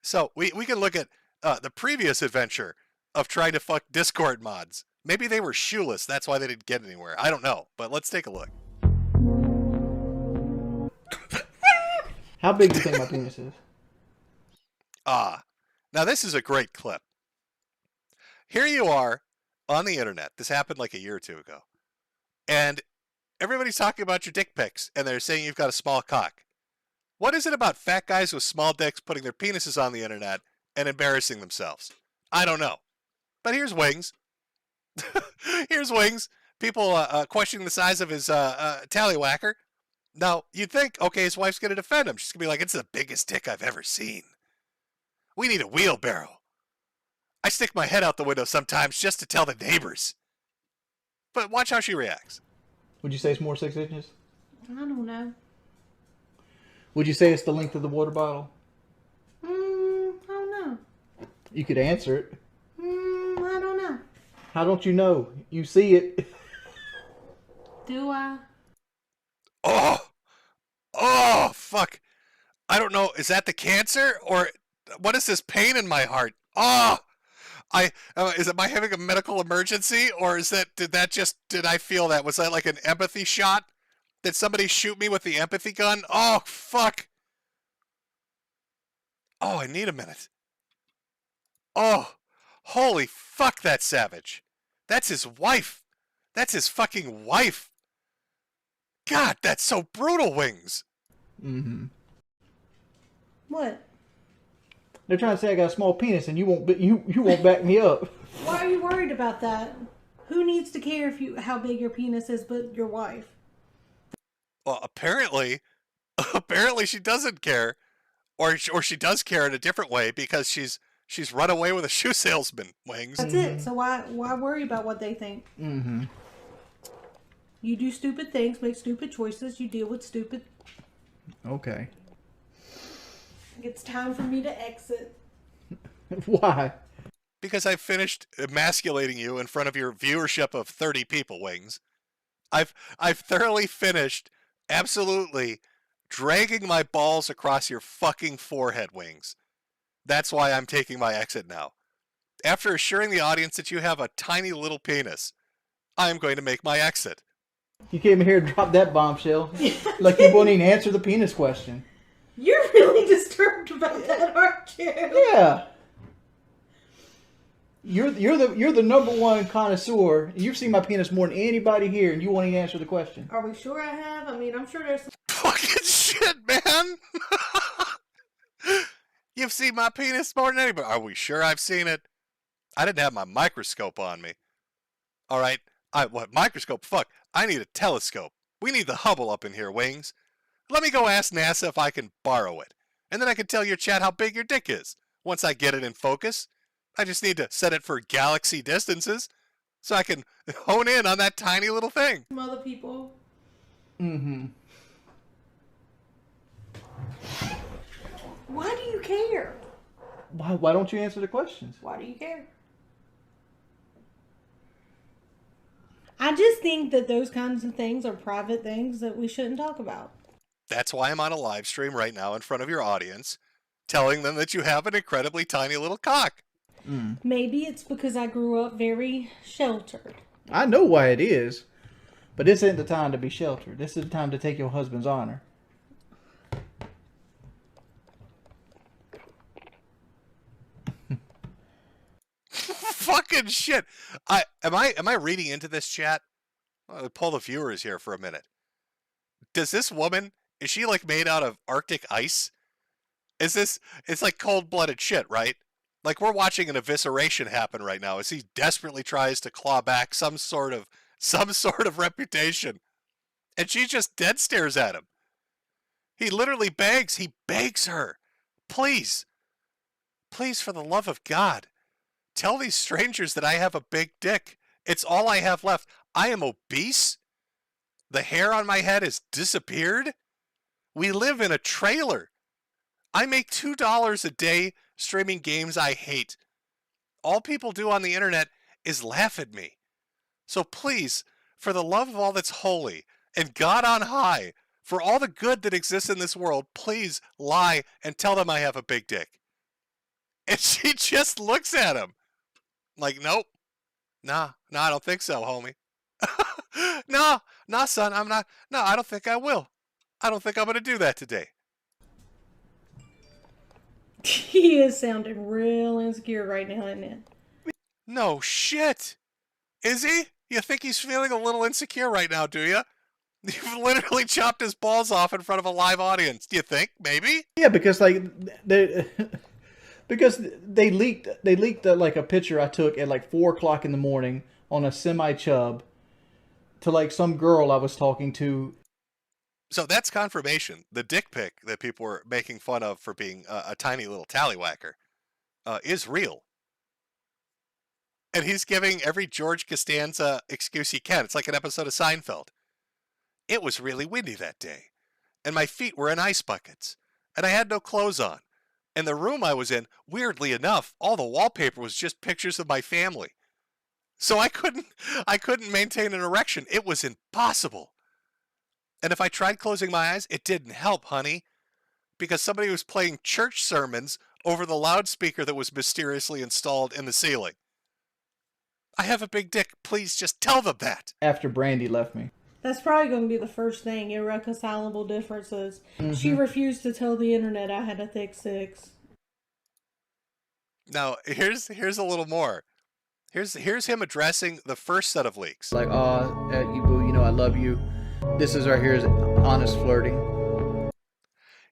So we can look at the previous adventure of trying to fuck Discord mods. Maybe they were shoeless. That's why they didn't get anywhere. I don't know. But let's take a look. How big do you think my penis is? Now this is a great clip. Here you are on the internet. This happened like a year or two ago. And everybody's talking about your dick pics, and they're saying you've got a small cock. What is it about fat guys with small dicks putting their penises on the internet and embarrassing themselves? I don't know. But here's Wings. Here's Wings. People questioning the size of his tallywhacker. Now, you'd think, okay, his wife's going to defend him. She's going to be like, it's the biggest dick I've ever seen. We need a wheelbarrow. I stick my head out the window sometimes just to tell the neighbors. But watch how she reacts. Would you say it's more 6 inches? I don't know. Would you say it's the length of the water bottle? I don't know. You could answer it. I don't know. How don't you know? You see it. Do I? Oh, fuck. I don't know. Is that the cancer or what is this pain in my heart? Oh, am I having a medical emergency or did I feel that? Was that like an empathy shot? Did somebody shoot me with the empathy gun? Oh, fuck. Oh, I need a minute. Oh, holy fuck, that's savage. That's his wife. That's his fucking wife. God, that's so brutal, Wings. Mm-hmm. What? They're trying to say I got a small penis, and you won't back me up. Why are you worried about that? Who needs to care how big your penis is but your wife? Well, apparently she doesn't care, or she does care in a different way because she's run away with a shoe salesman. Wings. That's it. So why worry about what they think? Mm-hmm. You do stupid things, make stupid choices. You deal with stupid. Okay. It's time for me to exit. Why? Because I've finished emasculating you in front of your viewership of 30 people, Wings. I've thoroughly finished, absolutely, dragging my balls across your fucking forehead, Wings. That's why I'm taking my exit now. After assuring the audience that you have a tiny little penis, I am going to make my exit. You came here to drop that bombshell. Like you won't even answer the penis question. You're really disturbed about that, aren't you? Yeah. You're the number one connoisseur. You've seen my penis more than anybody here, and you won't even answer the question. Are we sure I have? I mean, I'm sure there's some... Fucking shit, man! You've seen my penis more than anybody. Are we sure I've seen it? I didn't have my microscope on me. All right. What microscope? Fuck. I need a telescope. We need the Hubble up in here, Wings. Let me go ask NASA if I can borrow it. And then I can tell your chat how big your dick is. Once I get it in focus, I just need to set it for galaxy distances so I can hone in on that tiny little thing. Some other people. Mm-hmm. Why do you care? Why don't you answer the questions? Why do you care? I just think that those kinds of things are private things that we shouldn't talk about. That's why I'm on a live stream right now in front of your audience, telling them that you have an incredibly tiny little cock. Mm. Maybe it's because I grew up very sheltered. I know why it is, but this isn't the time to be sheltered. This is the time to take your husband's honor. Fucking shit. Am I reading into this chat? I'll pull the viewers here for a minute. Does this woman, is she like made out of Arctic ice? It's like cold-blooded shit, right? Like we're watching an evisceration happen right now as he desperately tries to claw back some sort of reputation. And she just dead stares at him. He literally begs her. Please, for the love of God, tell these strangers that I have a big dick. It's all I have left. I am obese. The hair on my head has disappeared. We live in a trailer. I make $2 a day streaming games I hate. All people do on the internet is laugh at me. So please, for the love of all that's holy and God on high, for all the good that exists in this world, please lie and tell them I have a big dick. And she just looks at him like, nope. Nah, I don't think so, homie. Nah, son, I'm not. No, I don't think I will. I don't think I'm going to do that today. He is sounding real insecure right now, isn't it? No shit. Is he? You think he's feeling a little insecure right now, do you? You've literally chopped his balls off in front of a live audience. Do you think? Maybe? Yeah, because like because they leaked like a picture I took at like 4 o'clock in the morning on a semi-chub to like some girl I was talking to. So that's confirmation. The dick pic that people were making fun of for being a tiny little tallywhacker is real. And he's giving every George Costanza excuse he can. It's like an episode of Seinfeld. It was really windy that day, and my feet were in ice buckets, and I had no clothes on. And the room I was in, weirdly enough, all the wallpaper was just pictures of my family. So I couldn't maintain an erection. It was impossible. And if I tried closing my eyes, it didn't help, honey. because somebody was playing church sermons over the loudspeaker that was mysteriously installed in the ceiling. I have a big dick. Please just tell them that. After Brandy left me. That's probably going to be the first thing. Irreconcilable differences. She refused to tell the internet I had a thick six. Now, here's a little more. Here's him addressing the first set of leaks. Like, you boo, you know I love you. This is right here is honest flirting.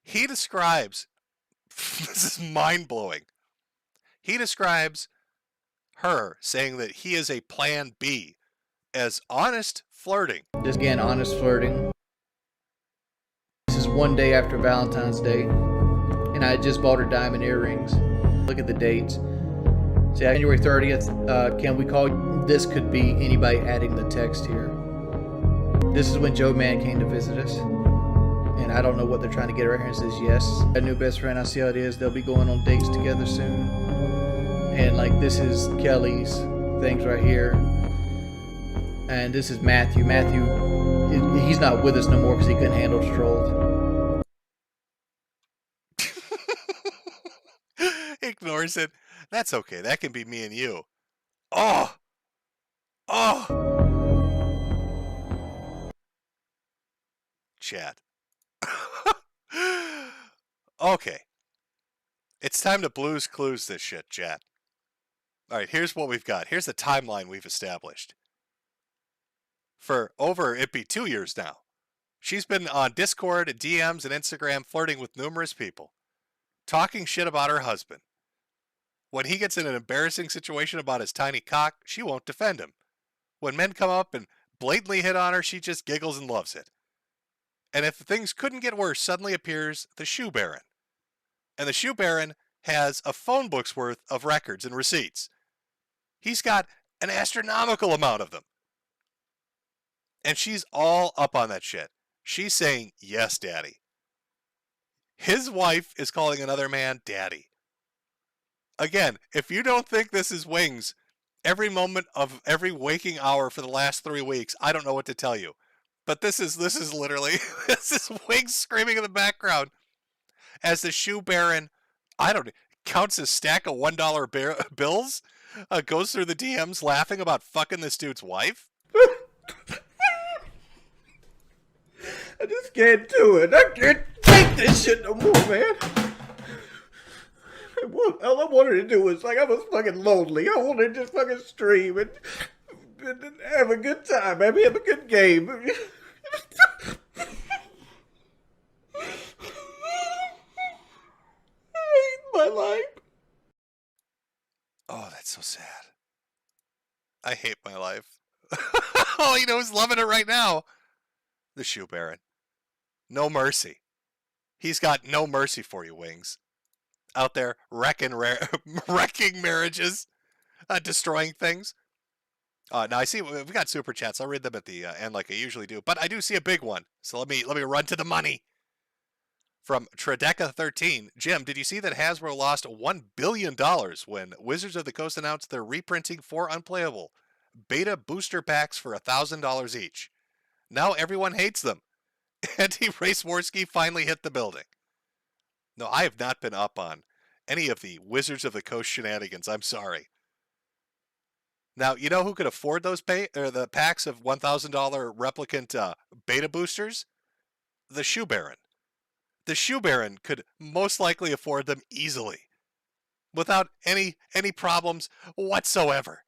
He describes, this is mind-blowing. He describes her saying that he is a plan B as honest flirting. Just again, honest flirting. This is one day after Valentine's Day, and I had just bought her diamond earrings. Look at the dates. See, January 30th, can we call, this could be anybody adding the text here. This is when Joe Mann came to visit us. And I don't know what they're trying to get right here. And says, yes, a new best friend, I see how it is. They'll be going on dates together soon. And like, this is Kelly's things right here. And this is Matthew. Matthew, he's not with us no more because he couldn't handle Strolled. Ignores it. That's okay. That can be me and you. Oh! Oh! Chat. Okay. It's time to Blue's Clues this shit, chat. Alright, here's what we've got. Here's the timeline we've established. For over, it'd be 2 years now. She's been on Discord, and DMs, and Instagram flirting with numerous people. Talking shit about her husband. When he gets in an embarrassing situation about his tiny cock, she won't defend him. When men come up and blatantly hit on her, she just giggles and loves it. And if things couldn't get worse, suddenly appears the Shoe Baron. And the Shoe Baron has a phone book's worth of records and receipts. He's got an astronomical amount of them. And she's all up on that shit. She's saying, yes, daddy. His wife is calling another man daddy. Again, if you don't think this is Wings, every moment of every waking hour for the last 3 weeks, I don't know what to tell you. But this is literally, this is Wings screaming in the background as the Shoe Baron, counts a stack of $1 bills, goes through the DMs laughing about fucking this dude's wife. I just can't do it. I can't take this shit no more, man. All I wanted to do was, I was fucking lonely. I wanted to just fucking stream and have a good time. Maybe have a good game. I hate my life. Oh, that's so sad. I hate my life. All you know is loving it right now. The Shoe Baron. No mercy. He's got no mercy for you, Wings. Out there wrecking marriages, destroying things. Now I see we've got super chats. I'll read them at the end like I usually do, but I do see a big one. So let me run to the money. From Trideca13, Jim, did you see that Hasbro lost $1 billion when Wizards of the Coast announced they're reprinting 4 unplayable beta booster packs for $1,000 each? Now everyone hates them. Anti-Ray Swarsky finally hit the building. No, I have not been up on any of the Wizards of the Coast shenanigans. I'm sorry. Now, you know who could afford those the packs of $1,000 replicant beta boosters? The Shoe Baron. The Shoe Baron could most likely afford them easily, without any problems whatsoever.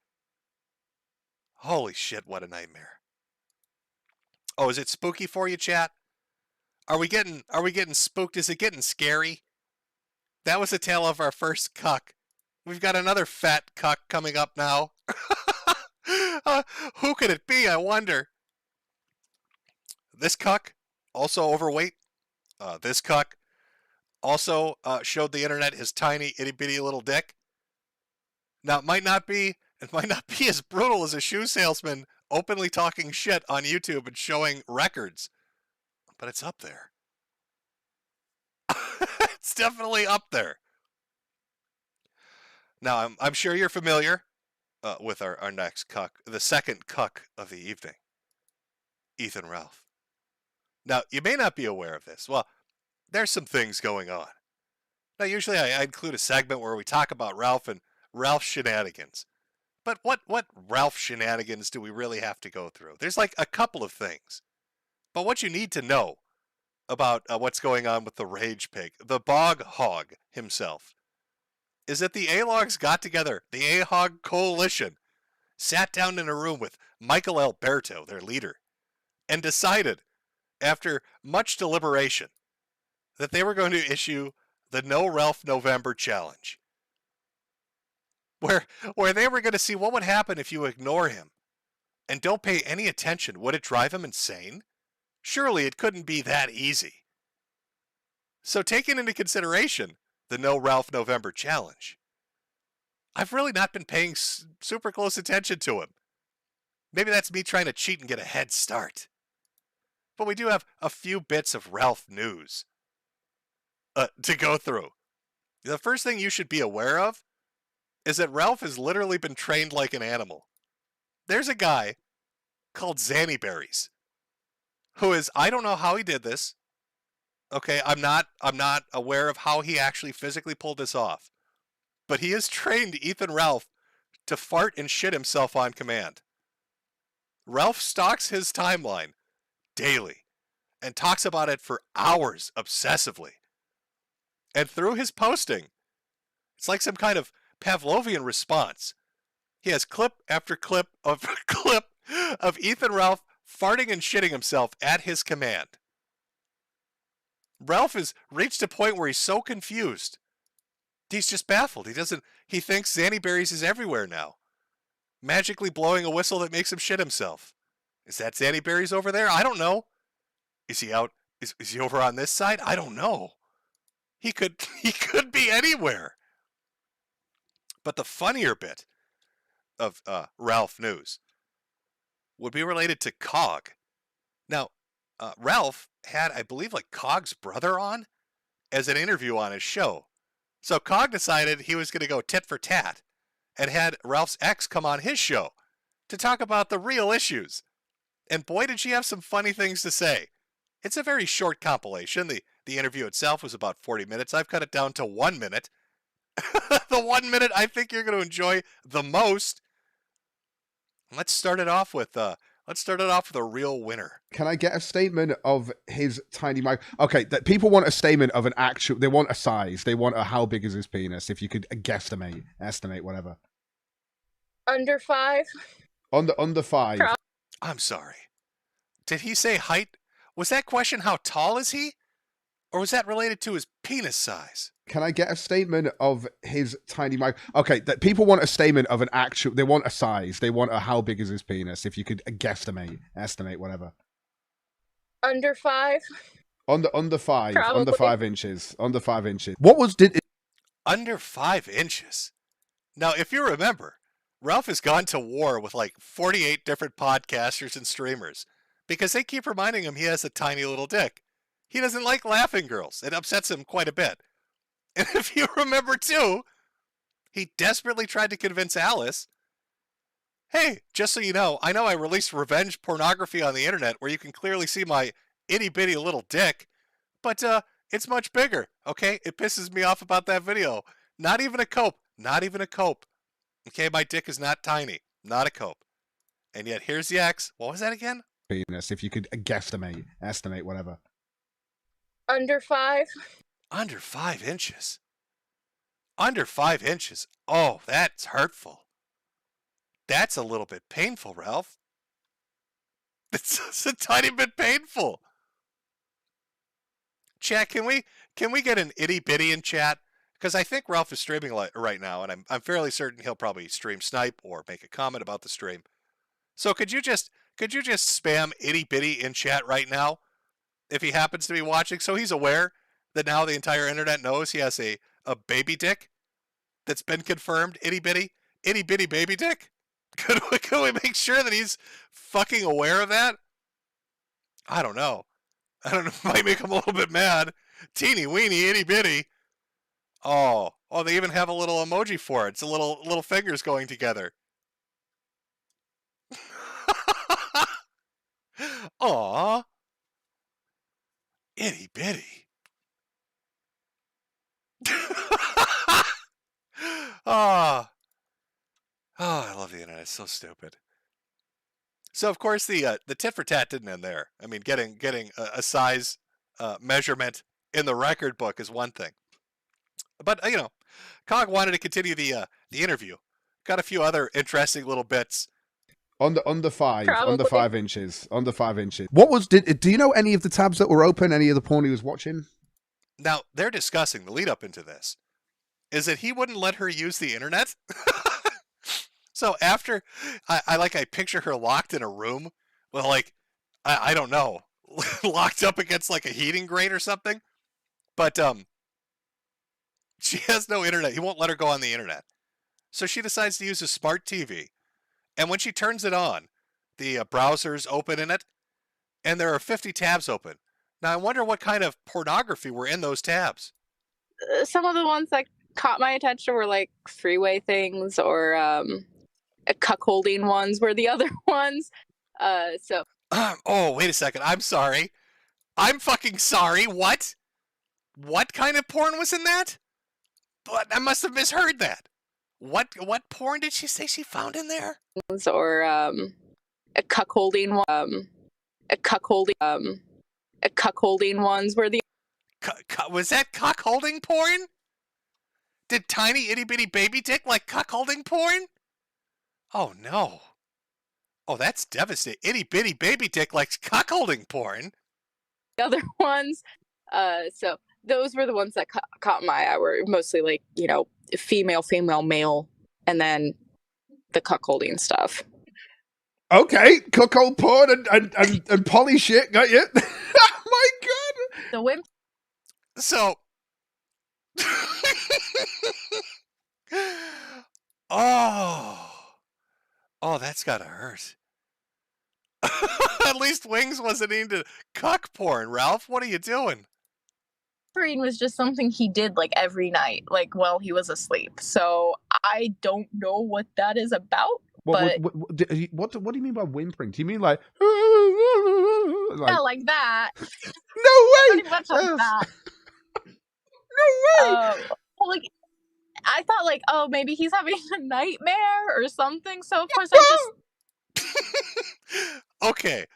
Holy shit, what a nightmare. Oh, is it spooky for you, chat? Are we getting spooked? Is it getting scary? That was the tale of our first cuck. We've got another fat cuck coming up now. Who could it be, I wonder? This cuck, also overweight. This cuck also showed the internet his tiny itty bitty little dick. Now it might not be as brutal as a shoe salesman openly talking shit on YouTube and showing records, but it's up there. It's definitely up there. Now I'm sure you're familiar with our next cuck, the second cuck of the evening, Ethan Ralph. Now you may not be aware of this. Well, there's some things going on. Now, usually I include a segment where we talk about Ralph and Ralph's shenanigans. But what Ralph shenanigans do we really have to go through? There's like a couple of things. But what you need to know about what's going on with the Rage Pig, the Bog Hog himself, is that the A-Logs got together, the A-Hog Coalition, sat down in a room with Michael Alberto, their leader, and decided, after much deliberation, that they were going to issue the No Ralph November Challenge, where they were going to see what would happen if you ignore him and don't pay any attention. Would it drive him insane? Surely it couldn't be that easy. So taking into consideration the No Ralph November Challenge, I've really not been paying super close attention to him. Maybe that's me trying to cheat and get a head start. But we do have a few bits of Ralph news to go through. The first thing you should be aware of is that Ralph has literally been trained like an animal. There's a guy called Zanny Berries who is, I don't know how he did this. Okay, I'm not aware of how he actually physically pulled this off. But he has trained Ethan Ralph to fart and shit himself on command. Ralph stalks his timeline daily and talks about it for hours obsessively. And through his posting, it's like some kind of Pavlovian response. He has clip after clip of Ethan Ralph farting and shitting himself at his command. Ralph has reached a point where he's so confused. He's just baffled. He thinks Zanny Berries is everywhere now, magically blowing a whistle that makes him shit himself. Is that Zanny Berries over there? I don't know. Is he out? Is he over on this side? I don't know. He could be anywhere. But the funnier bit of Ralph news would be related to Cog. Now, Ralph had, I believe, like Cog's brother on as an interview on his show. So Cog decided he was going to go tit for tat and had Ralph's ex come on his show to talk about the real issues. And boy, did she have some funny things to say. It's a very short compilation. The interview itself was about 40 minutes. I've cut it down to 1 minute. The 1 minute I think you're going to enjoy the most. Let's start it off with a real winner. Can I get a statement of his tiny mic? Okay, that people want a statement of an actual. They want a size. They want a how big is his penis? If you could estimate, whatever. Under 5. Under 5. I'm sorry. Did he say height? Was that question how tall is he? Or was that related to his penis size? Can I get a statement of his tiny mic? Okay, that people want a statement of an actual. They want a size. They want a how big is his penis? If you could estimate, whatever. Under 5. Under 5. Probably. Under 5 inches. Under 5 inches. Under 5 inches. Now, if you remember, Ralph has gone to war with like 48 different podcasters and streamers because they keep reminding him he has a tiny little dick. He doesn't like laughing girls. It upsets him quite a bit. And if you remember too, he desperately tried to convince Alice, hey, just so you know I released revenge pornography on the internet where you can clearly see my itty bitty little dick, but it's much bigger, okay? It pisses me off about that video. Not even a cope. Okay, my dick is not tiny. Not a cope. And yet here's the X. What was that again? Penis. If you could estimate, whatever. Under 5. Under 5 inches. Under 5 inches. Oh, that's hurtful. That's a little bit painful, Ralph. It's a tiny bit painful. Chat, can we get an itty bitty in chat? Because I think Ralph is streaming right now, and I'm fairly certain he'll probably stream snipe or make a comment about the stream. So could you just spam itty bitty in chat right now, if he happens to be watching, so he's aware that now the entire internet knows he has a baby dick that's been confirmed, itty bitty baby dick? Could we make sure that he's fucking aware of that? I don't know. It might make him a little bit mad. Teeny weeny itty bitty. Oh, they even have a little emoji for it. It's a little fingers going together. Aw. Itty bitty. Oh, I love the internet. It's so stupid. So of course the tit for tat didn't end there. I mean, getting a size measurement in the record book is one thing, but you know, Cog wanted to continue the interview. Got a few other interesting little bits. Under 5 Probably. inches. Under 5 inches. What was do you know any of the tabs that were open? Any of the porn he was watching? Now they're discussing the lead up into this is that he wouldn't let her use the internet. So after I picture her locked in a room with like I don't know, locked up against like a heating grate or something. But she has no internet. He won't let her go on the internet. So she decides to use a smart TV. And when she turns it on, the browser's open in it, and there are 50 tabs open. Now I wonder what kind of pornography were in those tabs. Some of the ones that caught my attention were like three-way things or cuckolding ones were the other ones. So. Oh, wait a second. I'm sorry. I'm fucking sorry. What? What kind of porn was in that? But I must have misheard that. What porn did she say she found in there? Or a cuckolding one. A cuckolding ones were the. Was that cuckolding porn? Did tiny itty bitty baby dick like cuckolding porn? Oh no. Oh, that's devastating. Itty bitty baby dick likes cuckolding porn. The other ones. So those were the ones that caught my eye. Were mostly like, you know, female, male, and then the cuckolding stuff. Okay, cuckold porn and poly shit. Got you. Oh my god. The wimp. So. Oh, that's gotta hurt. At least Wings wasn't into cuck porn. Ralph, what are you doing? Was just something he did like every night, like while he was asleep. So I don't know what that is about. What do you mean by whimpering? Do you mean like yeah, like that? No way! Pretty much like that. No way! Like I thought, like, oh, maybe he's having a nightmare or something. So of course I just. Okay,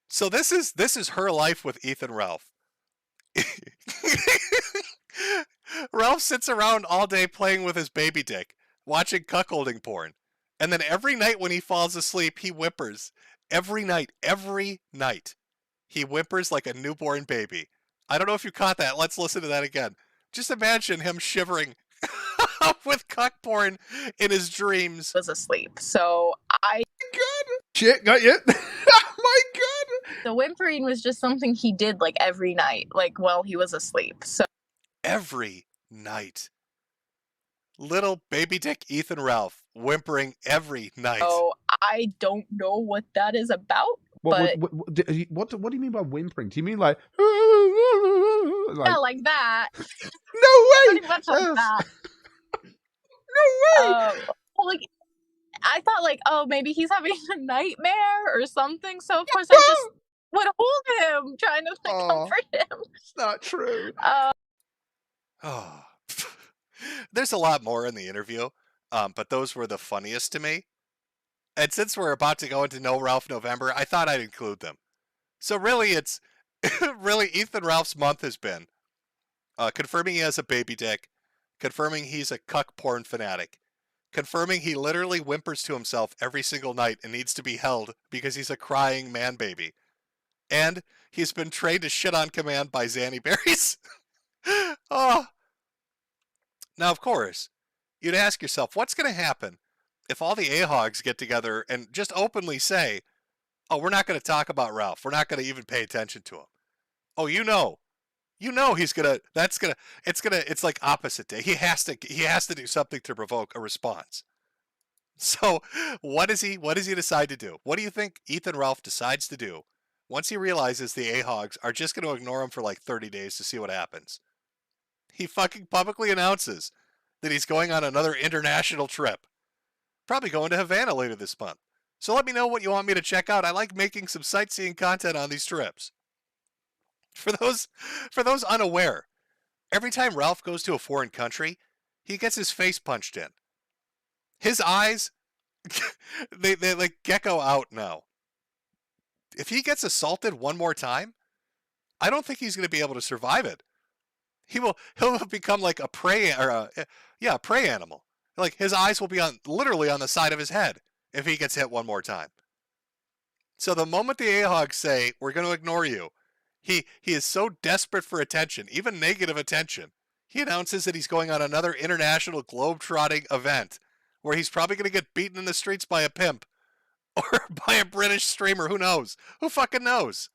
so this is her life with Ethan Ralph. Ralph sits around all day playing with his baby dick, watching cuckolding porn. And then every night when he falls asleep, he whimpers. Every night. He whimpers like a newborn baby. I don't know if you caught that. Let's listen to that again. Just imagine him shivering with cuck porn in his dreams. Was asleep. So I. God. Shit, got you. Oh my god. The whimpering was just something he did like every night, like while he was asleep. So. Every night. Little baby dick Ethan Ralph whimpering every night. Oh, I don't know what that is about. What do you mean by whimpering? Do you mean like yeah, like that? No way! Pretty much like that. No way! Like I thought, like, oh, maybe he's having a nightmare or something. So of course I just would hold him, trying to like, comfort him. It's not true. Oh. There's a lot more in the interview, but those were the funniest to me. And since we're about to go into No Ralph November, I thought I'd include them. So really, it's really Ethan Ralph's month has been confirming he has a baby dick, confirming he's a cuck porn fanatic, confirming he literally whimpers to himself every single night and needs to be held because he's a crying man baby, and he's been trained to shit on command by Zanny Berries. Oh. Now, of course, you'd ask yourself, what's going to happen if all the AHOGs get together and just openly say, oh, we're not going to talk about Ralph. We're not going to even pay attention to him. Oh, you know he's going to, it's like opposite day. He has to do something to provoke a response. So what does he decide to do? What do you think Ethan Ralph decides to do once he realizes the AHOGs are just going to ignore him for like 30 days to see what happens? He fucking publicly announces that he's going on another international trip. Probably going to Havana later this month. So let me know what you want me to check out. I like making some sightseeing content on these trips. For those unaware, every time Ralph goes to a foreign country, he gets his face punched in. his eyes, they like gecko out now. If he gets assaulted one more time, I don't think he's going to be able to survive it. He'll become like a prey or a prey animal. Like his eyes will be literally on the side of his head if he gets hit one more time. So the moment the AHOGs say, we're going to ignore you, he is so desperate for attention, even negative attention, he announces that he's going on another international globe-trotting event where he's probably going to get beaten in the streets by a pimp or by a British streamer. Who knows? Who fucking knows?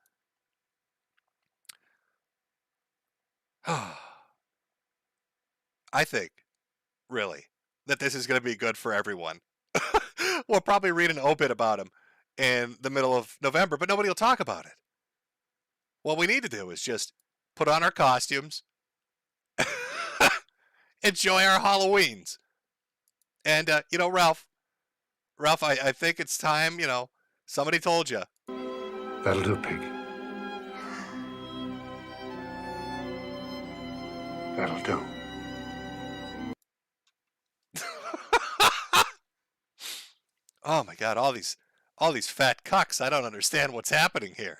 I think, really, that this is going to be good for everyone. We'll probably read an obit about him in the middle of November, but nobody will talk about it. What we need to do is just put on our costumes, enjoy our Halloweens. And, Ralph, I think it's time, somebody told you. That'll do, pig. That'll do. Oh my God, all these fat cucks. I don't understand what's happening here.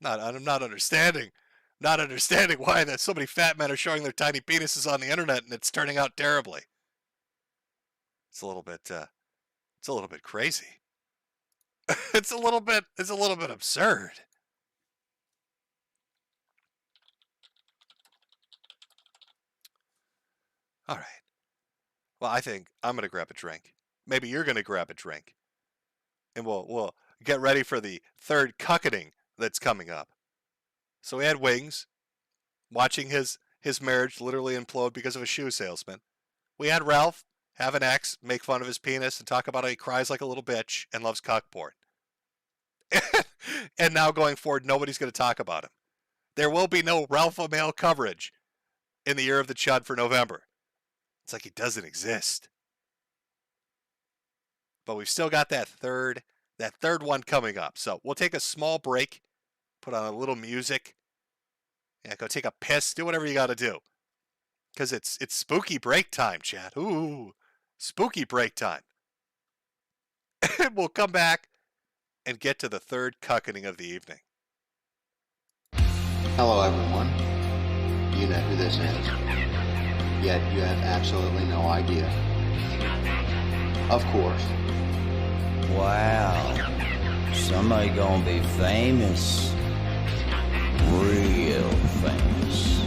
I'm not understanding why that so many fat men are showing their tiny penises on the internet and it's turning out terribly. It's a little bit crazy. It's a little bit absurd. All right. Well, I think I'm going to grab a drink. Maybe you're going to grab a drink. And we'll get ready for the third cucketing that's coming up. So we had Wings watching his marriage literally implode because of a shoe salesman. We had Ralph have an ex make fun of his penis and talk about how he cries like a little bitch and loves cock porn. And now going forward, nobody's going to talk about him. There will be no Ralph O'Mail coverage in the Year of the Chud for November. It's like he doesn't exist. But we've still got that third one coming up. So we'll take a small break, put on a little music, go take a piss, do whatever you got to do. Because it's spooky break time, chat. Ooh, spooky break time. And we'll come back and get to the third cuckening of the evening. Hello, everyone. You know who this is. Yet you have absolutely no idea. Of course. Wow. Somebody gonna be famous. Real famous.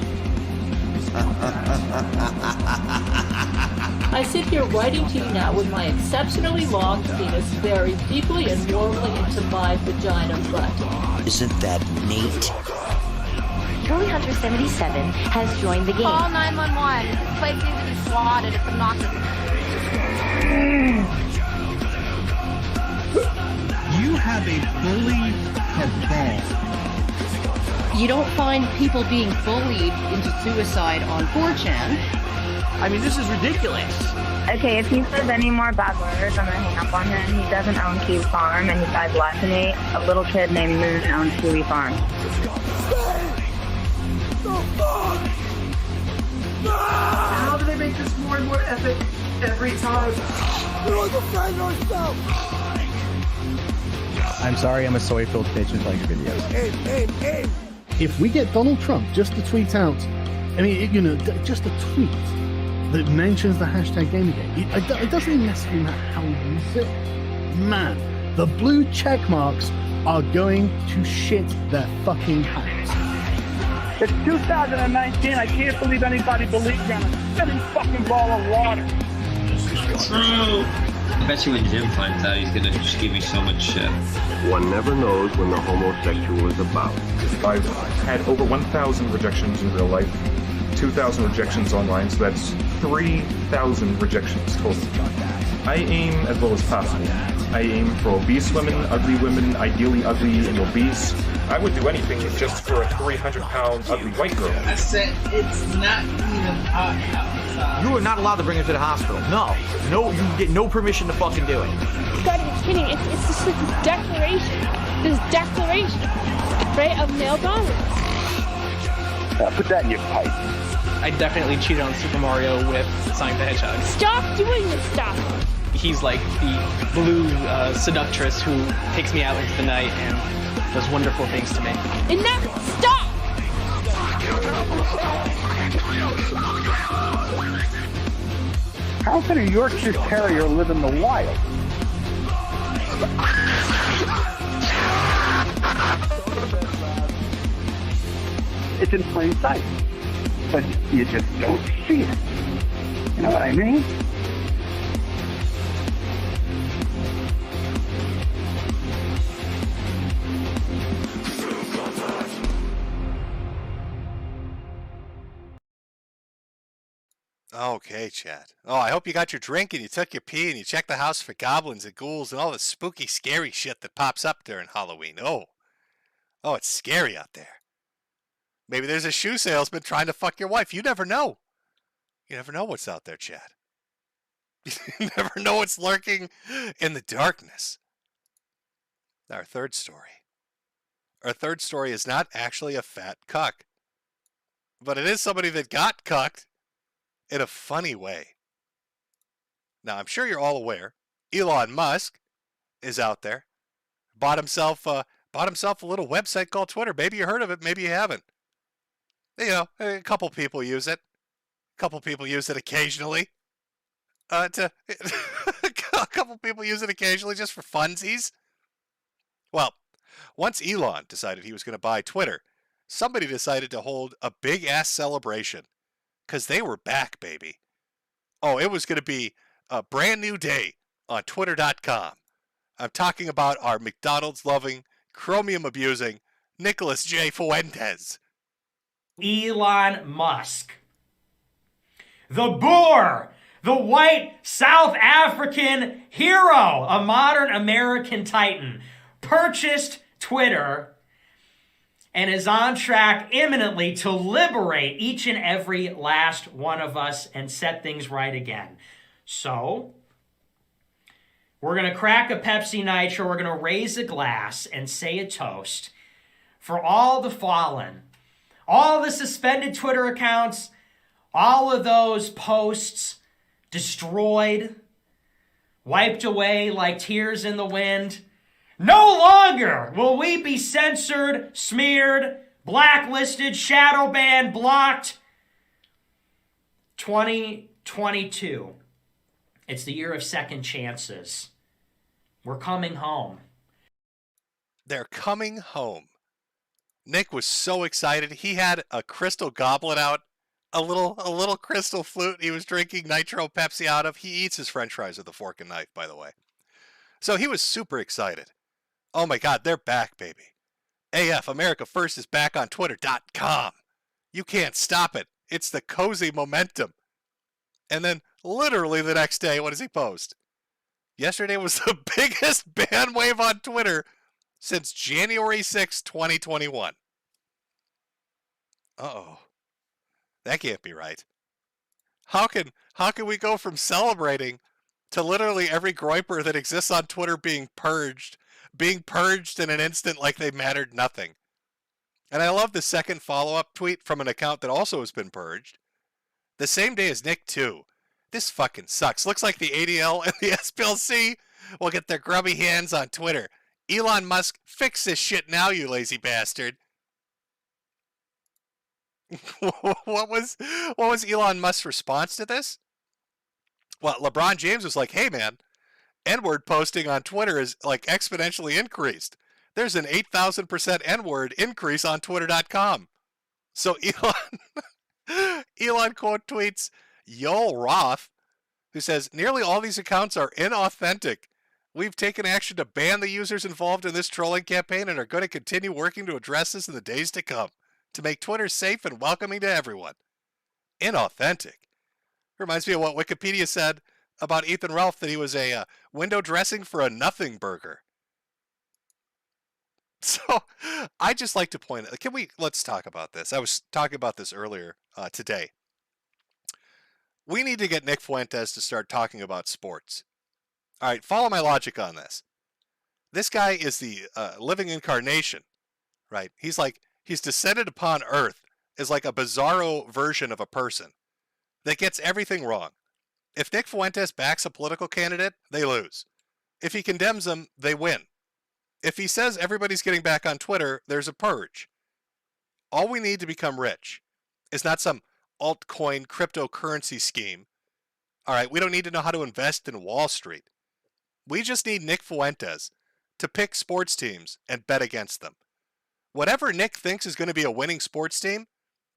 I sit here writing to you now with my exceptionally long penis buried deeply and warmly into my vagina butt. Isn't that neat? Curly Hunter 77 has joined the game. Call 911. This place needs to be swatted. It's obnoxious. You have a bully cabal. You don't find people being bullied into suicide on 4chan. I mean, this is ridiculous. Okay, if he says any more bad words, I'm gonna hang up on him. He doesn't own Kiwi Farm, and he died less than me. A little kid named Moon owns Kiwi Farm. How do they make this more and more epic every time? We're defend ourselves! I'm sorry, I'm a soy-filled bitch and like your videos. Aim! If we get Donald Trump just to tweet out, just a tweet that mentions the hashtag Gamergate, it doesn't even necessarily matter how we use it. Man, the blue check marks are going to shit their fucking pants. It's 2019. I can't believe anybody believes in a spinning fucking ball of water. True. I bet you when Jim finds out, he's gonna just give me so much shit. One never knows when the homosexual is about. I've had over 1,000 rejections in real life, 2,000 rejections online, so that's 3,000 rejections total. I aim as low as possible. I aim for obese women, ideally ugly and obese. I would do anything just for a 300-pound ugly white girl. I said it's not even hot outside. You are not allowed to bring her to the hospital. No, you get no permission to fucking do it. You gotta be kidding. It's just like this declaration, right, of male dominance. Put that in your pipe. I definitely cheated on Super Mario with Sonic the Hedgehog. Stop doing this stuff! He's like the blue seductress who takes me out into the night and does wonderful things to me. Enough! Stop! How can a Yorkshire Terrier live in the wild? It's in plain sight, but you just don't see it. You know what I mean? Okay, Chad. Oh, I hope you got your drink and you took your pee and you checked the house for goblins and ghouls and all the spooky, scary shit that pops up during Halloween. Oh, it's scary out there. Maybe there's a shoe salesman trying to fuck your wife. You never know. You never know what's out there, Chad. You never know what's lurking in the darkness. Our third story. Our third story is not actually a fat cuck, but it is somebody that got cucked in a funny way. Now, I'm sure you're all aware, Elon Musk is out there. Bought himself a little website called Twitter. Maybe you heard of it, maybe you haven't. You know, a couple people use it. A couple people use it occasionally. A couple people use it occasionally just for funsies. Well, once Elon decided he was going to buy Twitter, somebody decided to hold a big-ass celebration. Because they were back, baby. Oh, it was going to be a brand new day on Twitter.com. I'm talking about our McDonald's-loving, chromium-abusing Nicholas J. Fuentes. Elon Musk. The boor, the white South African hero, a modern American titan, purchased Twitter and is on track imminently to liberate each and every last one of us and set things right again. So, we're going to crack a Pepsi Nitro, we're going to raise a glass and say a toast for all the fallen, all the suspended Twitter accounts, all of those posts destroyed, wiped away like tears in the wind. No longer will we be censored, smeared, blacklisted, shadow banned, blocked. 2022. It's the year of second chances. We're coming home. They're coming home. Nick was so excited. He had a crystal goblet out, a little crystal flute he was drinking Nitro Pepsi out of. He eats his french fries with a fork and knife, by the way. So he was super excited. Oh my God, they're back, baby. AF, America First is back on Twitter.com. You can't stop it. It's the cozy momentum. And then literally the next day, what does he post? Yesterday was the biggest ban wave on Twitter since January 6, 2021. Uh-oh. That can't be right. How can we go from celebrating to literally every groiper that exists on Twitter being purged in an instant like they mattered nothing? And I love the second follow-up tweet from an account that also has been purged. The same day as Nick, too. This fucking sucks. Looks like the ADL and the SPLC will get their grubby hands on Twitter. Elon Musk, fix this shit now, you lazy bastard. What was Elon Musk's response to this? Well, LeBron James was like, hey, man, N-word posting on Twitter is like exponentially increased. There's an 8,000% N-word increase on Twitter.com. So Elon quote tweets Yoel Roth, who says, nearly all these accounts are inauthentic. We've taken action to ban the users involved in this trolling campaign and are going to continue working to address this in the days to come to make Twitter safe and welcoming to everyone. Inauthentic. Reminds me of what Wikipedia said about Ethan Ralph, that he was a window dressing for a nothing burger. So I just like to point out, let's talk about this. I was talking about this earlier today. We need to get Nick Fuentes to start talking about sports. All right, follow my logic on this. This guy is the living incarnation, right? He's descended upon Earth is like a bizarro version of a person that gets everything wrong. If Nick Fuentes backs a political candidate, they lose. If he condemns them, they win. If he says everybody's getting back on Twitter, there's a purge. All we need to become rich is not some altcoin cryptocurrency scheme. All right, we don't need to know how to invest in Wall Street. We just need Nick Fuentes to pick sports teams and bet against them. Whatever Nick thinks is going to be a winning sports team,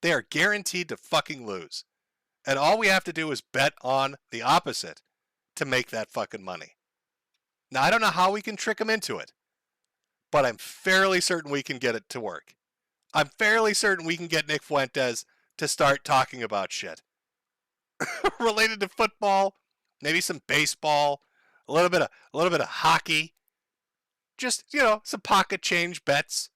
they are guaranteed to fucking lose. And all we have to do is bet on the opposite to make that fucking money. Now, I don't know how we can trick him into it, but I'm fairly certain we can get it to work. I'm fairly certain we can get Nick Fuentes to start talking about shit related to football, maybe some baseball, a little bit of hockey, just, some pocket change bets.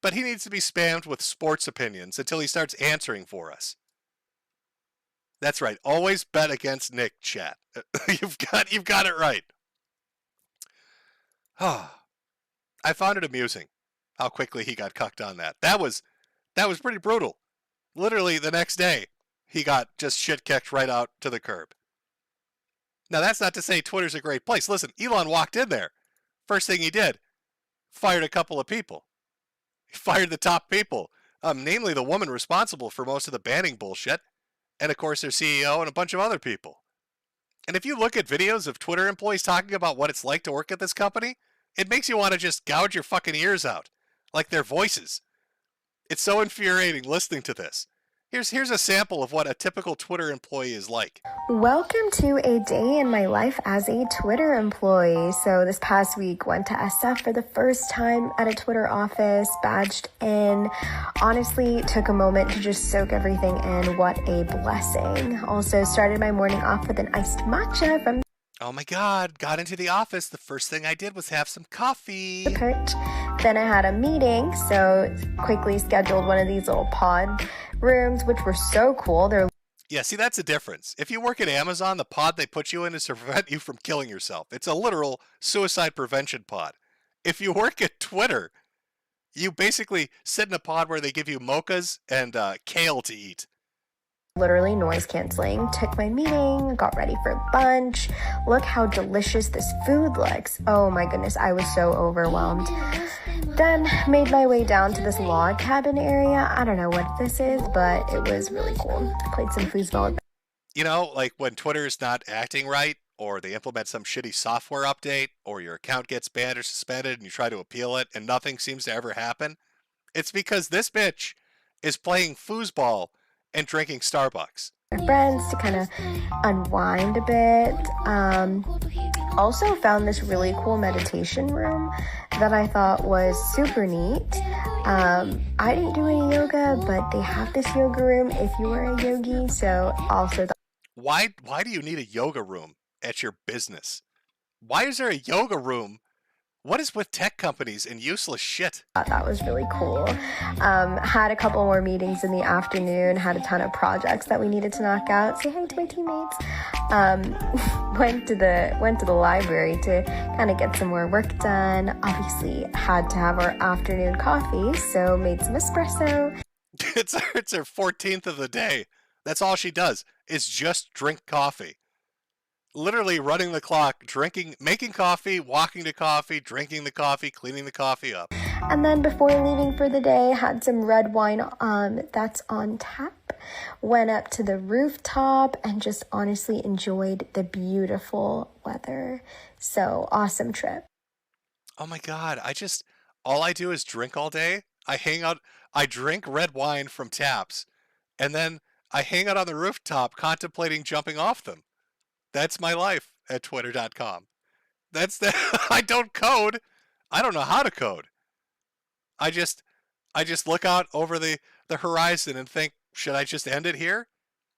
But he needs to be spammed with sports opinions until he starts answering for us. That's right. Always bet against Nick, chat. You've got it right. I found it amusing how quickly he got cucked on that. That was pretty brutal. Literally the next day, he got just shit kicked right out to the curb. Now, that's not to say Twitter's a great place. Listen, Elon walked in there. First thing he did, fired a couple of people. He fired the top people, namely the woman responsible for most of the banning bullshit, and of course their CEO and a bunch of other people. And if you look at videos of Twitter employees talking about what it's like to work at this company, it makes you want to just gouge your fucking ears out, like their voices. It's so infuriating listening to this. Here's a sample of what a typical Twitter employee is like. Welcome to a day in my life as a Twitter employee. So this past week, went to SF for the first time at a Twitter office, badged in. Honestly, took a moment to just soak everything in. What a blessing. Also started my morning off with an iced matcha from Oh my God, got into the office. The first thing I did was have some coffee. Then I had a meeting, so quickly scheduled one of these little pod rooms, which were so cool. Yeah, see, that's the difference. If you work at Amazon, the pod they put you in is to prevent you from killing yourself. It's a literal suicide prevention pod. If you work at Twitter, you basically sit in a pod where they give you mochas and kale to eat. Literally noise canceling. Took my meeting, got ready for lunch. Look how delicious this food looks. Oh my goodness, I was so overwhelmed. Then made my way down to this log cabin area. I don't know what this is, but it was really cool. Played some foosball. Like when Twitter's not acting right, or they implement some shitty software update, or your account gets banned or suspended and you try to appeal it and nothing seems to ever happen. It's because this bitch is playing foosball and drinking Starbucks. Friends to kind of unwind a bit. Also found this really cool meditation room that I thought was super neat. I didn't do any yoga, but they have this yoga room if you are a yogi. So also Why do you need a yoga room at your business? Why is there a yoga room? What is with tech companies and useless shit? That was really cool. Had a couple more meetings in the afternoon, had a ton of projects that we needed to knock out. Say hi to my teammates. Went to the library to kind of get some more work done. Obviously had to have our afternoon coffee, so made some espresso. It's her 14th of the day. That's all she does is just drink coffee. Literally running the clock, making coffee, walking to coffee, drinking the coffee, cleaning the coffee up. And then before leaving for the day, had some red wine that's on tap. Went up to the rooftop and just honestly enjoyed the beautiful weather. So awesome trip. Oh my God, all I do is drink all day. I hang out, I drink red wine from taps, and then I hang out on the rooftop contemplating jumping off them. That's my life at twitter.com. I don't code. I don't know how to code. I just look out over the horizon and think, should I just end it here?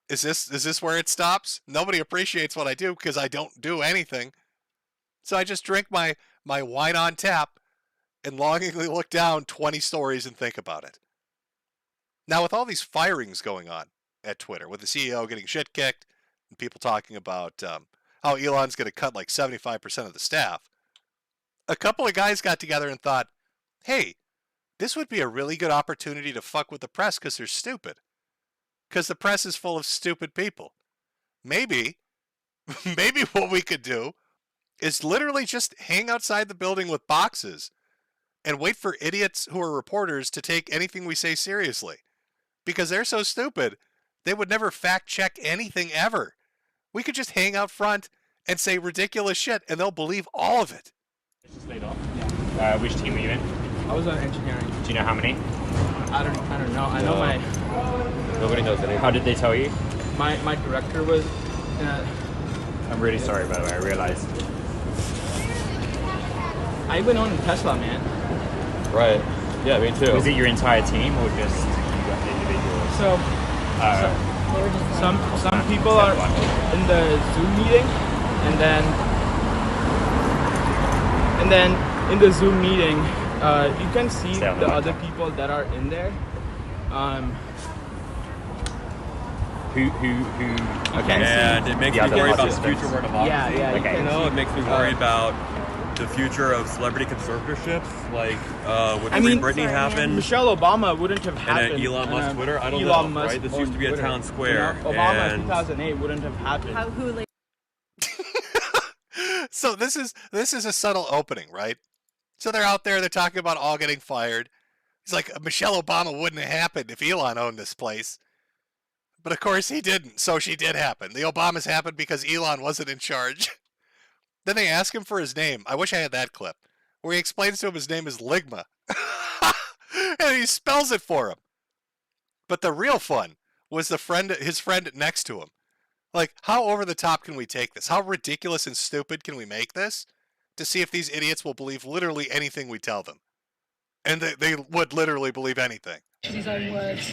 Is this where it stops? Nobody appreciates what I do because I don't do anything. So I just drink my wine on tap and longingly look down 20 stories and think about it. Now, with all these firings going on at Twitter, with the CEO getting shit kicked, and people talking about how Elon's going to cut like 75% of the staff, a couple of guys got together and thought, hey, this would be a really good opportunity to fuck with the press because they're stupid. Because the press is full of stupid people. Maybe what we could do is literally just hang outside the building with boxes and wait for idiots who are reporters to take anything we say seriously. Because they're so stupid, they would never fact check anything ever. We could just hang out front and say ridiculous shit and they'll believe all of it. Just laid off? Which team were you in? I was on engineering. Do you know how many? I don't know. I know my... Nobody knows anything. How did they tell you? My director was... I'm really sorry, by the way, I realized. I went on in Tesla, man. Right. Yeah, me too. Was it your entire team or just individuals? So some people are in the Zoom meeting, and then in the Zoom meeting, you can see the other people that are in there. Who? Okay. And it makes me worry about the future of our democracy. Yeah. Okay. You know, it makes me worry about the future of celebrity conservatorships, like when Britney happened. Michelle Obama wouldn't have happened. And Elon Musk Twitter, I don't Elon know, Musk right? This used to be a Twitter. town square. Obama in 2008 wouldn't have happened. So this is a subtle opening, right? So they're out there, they're talking about all getting fired. It's like Michelle Obama wouldn't have happened if Elon owned this place. But of course he didn't, so she did happen. The Obamas happened because Elon wasn't in charge. Then they ask him for his name. I wish I had that clip. Where he explains to him his name is Ligma. And he spells it for him. But the real fun was his friend next to him. Like, how over the top can we take this? How ridiculous and stupid can we make this? To see if these idiots will believe literally anything we tell them. And they would literally believe anything. His own words.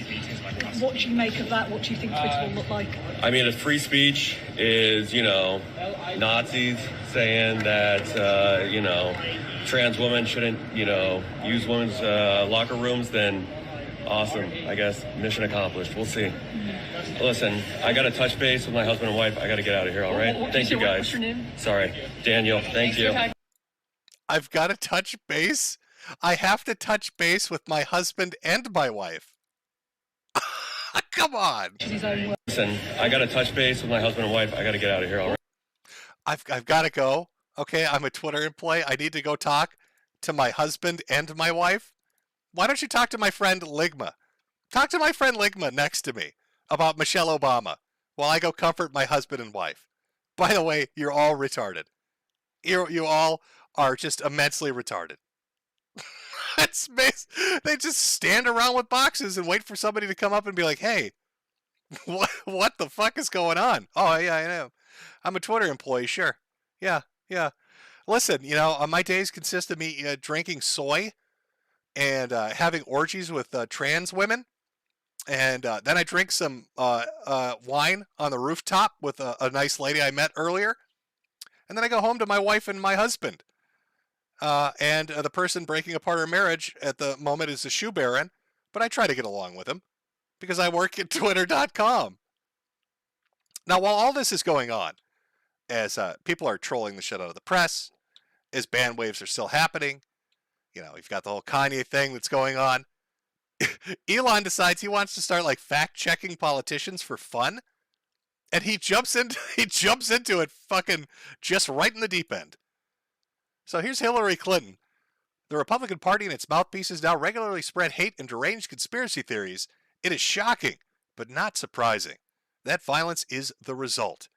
What do you make of that? What do you think Twitter will look like? I mean, if free speech is, Nazis saying that, trans women shouldn't, use women's locker rooms, then awesome. I guess mission accomplished. We'll see. Listen, I got to touch base with my husband and wife. I got to get out of here, all right? Thank you, guys. What's your name? Sorry. Daniel, thank you. I've got to touch base? I have to touch base with my husband and my wife. Come on. Listen, I got to touch base with my husband and wife. I got to get out of here, all right? I've got to go. Okay, I'm a Twitter employee. I need to go talk to my husband and my wife. Why don't you talk to my friend Ligma? Talk to my friend Ligma next to me about Michelle Obama while I go comfort my husband and wife. By the way, you're all retarded. You all are just immensely retarded. They just stand around with boxes and wait for somebody to come up and be like, hey, what the fuck is going on? Oh, yeah, I know. I'm a Twitter employee, sure. Yeah. Listen, my days consist of me drinking soy and having orgies with trans women. And then I drink some wine on the rooftop with a nice lady I met earlier. And then I go home to my wife and my husband. And the person breaking apart our marriage at the moment is a shoe baron, but I try to get along with him because I work at Twitter.com. Now, while all this is going on, as people are trolling the shit out of the press, as band waves are still happening, you've got the whole Kanye thing that's going on. Elon decides he wants to start fact-checking politicians for fun, and he jumps into it fucking just right in the deep end. So here's Hillary Clinton. The Republican Party and its mouthpieces now regularly spread hate and deranged conspiracy theories. It is shocking, but not surprising. That violence is the result.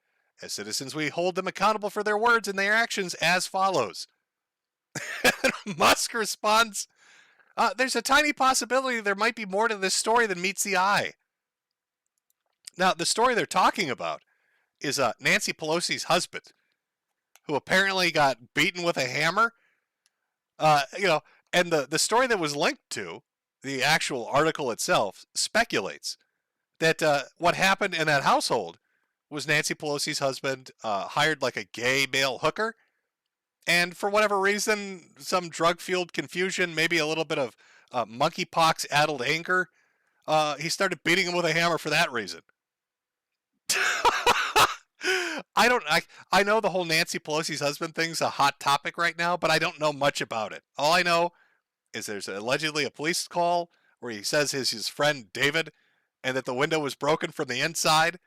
As citizens, we hold them accountable for their words and their actions as follows. Musk responds, there's a tiny possibility there might be more to this story than meets the eye. Now, the story they're talking about is Nancy Pelosi's husband, who apparently got beaten with a hammer. And the story that was linked to the actual article itself speculates that what happened in that household was Nancy Pelosi's husband hired a gay male hooker. And for whatever reason, some drug-fueled confusion, maybe a little bit of monkeypox-addled anger, he started beating him with a hammer for that reason. I know the whole Nancy Pelosi's husband thing's a hot topic right now, but I don't know much about it. All I know is there's allegedly a police call where he says his friend David and that the window was broken from the inside.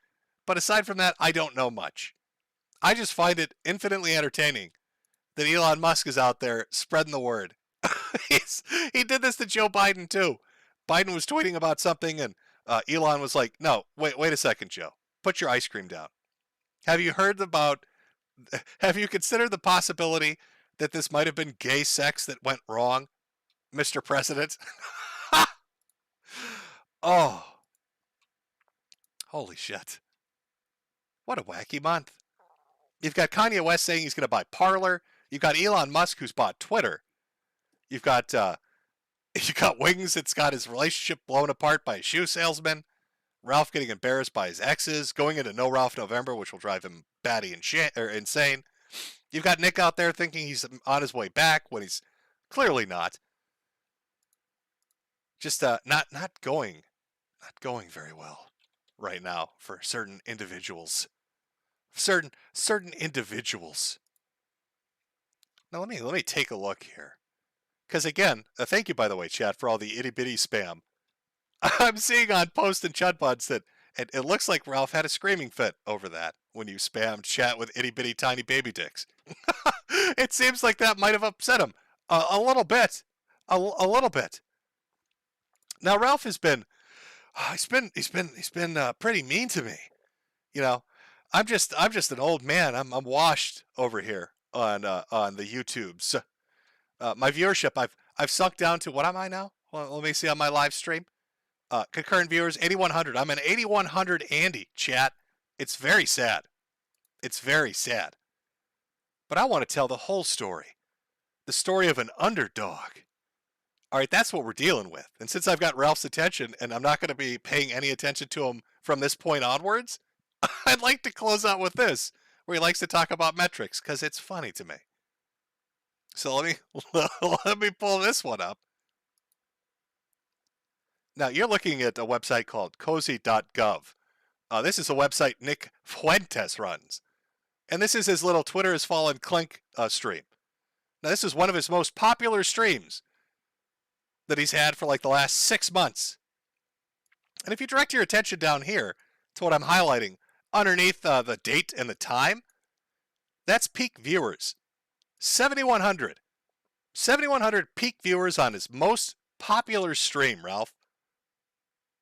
But aside from that, I don't know much. I just find it infinitely entertaining that Elon Musk is out there spreading the word. He did this to Joe Biden too. Biden was tweeting about something and Elon was like, no, wait a second, Joe. Put your ice cream down. Have you considered the possibility that this might have been gay sex that went wrong, Mr. President? Oh. Holy shit. What a wacky month. You've got Kanye West saying he's going to buy Parler. You've got Elon Musk who's bought Twitter. You've got Wings that's got his relationship blown apart by a shoe salesman. Ralph getting embarrassed by his exes, going into No Ralph November, which will drive him batty and insane. You've got Nick out there thinking he's on his way back when he's clearly not. Just not going very well right now for certain individuals. Certain individuals. Now let me take a look here. Because again, thank you by the way, chat, for all the itty bitty spam. I'm seeing on Post and Chud Buds that it looks like Ralph had a screaming fit over that when you spammed chat with itty bitty tiny baby dicks. It seems like that might have upset him a little bit, a little bit. Now Ralph has been, he's been pretty mean to me. You know, I'm just an old man. I'm washed over here on the YouTubes. My viewership, I've sunk down to, what am I now? Well, let me see on my live stream. Concurrent viewers, 8,100. I'm an 8,100 Andy, chat. It's very sad. It's very sad. But I want to tell the whole story. The story of an underdog. All right, that's what we're dealing with. And since I've got Ralph's attention and I'm not going to be paying any attention to him from this point onwards, I'd like to close out with this, where he likes to talk about metrics because it's funny to me. So let me pull this one up. Now, you're looking at a website called cozy.gov. This is a website Nick Fuentes runs. And this is his little Twitter has fallen clink stream. Now, this is one of his most popular streams that he's had for like the last 6 months. And if you direct your attention down here to what I'm highlighting underneath the date and the time, that's peak viewers. 7,100. 7,100 peak viewers on his most popular stream, Ralph.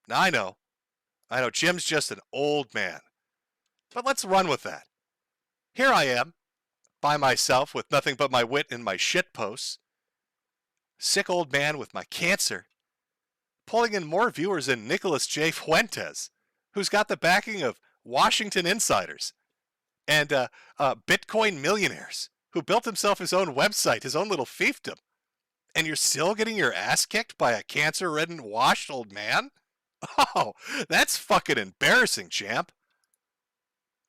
Now, I know Jim's just an old man. But let's run with that. Here I am, by myself, with nothing but my wit and my shit posts. Sick old man with my cancer. Pulling in more viewers than Nicholas J. Fuentes, who's got the backing of Washington insiders and Bitcoin millionaires, who built himself his own website, his own little fiefdom. And you're still getting your ass kicked by a cancer-ridden, washed old man? Oh, that's fucking embarrassing, champ.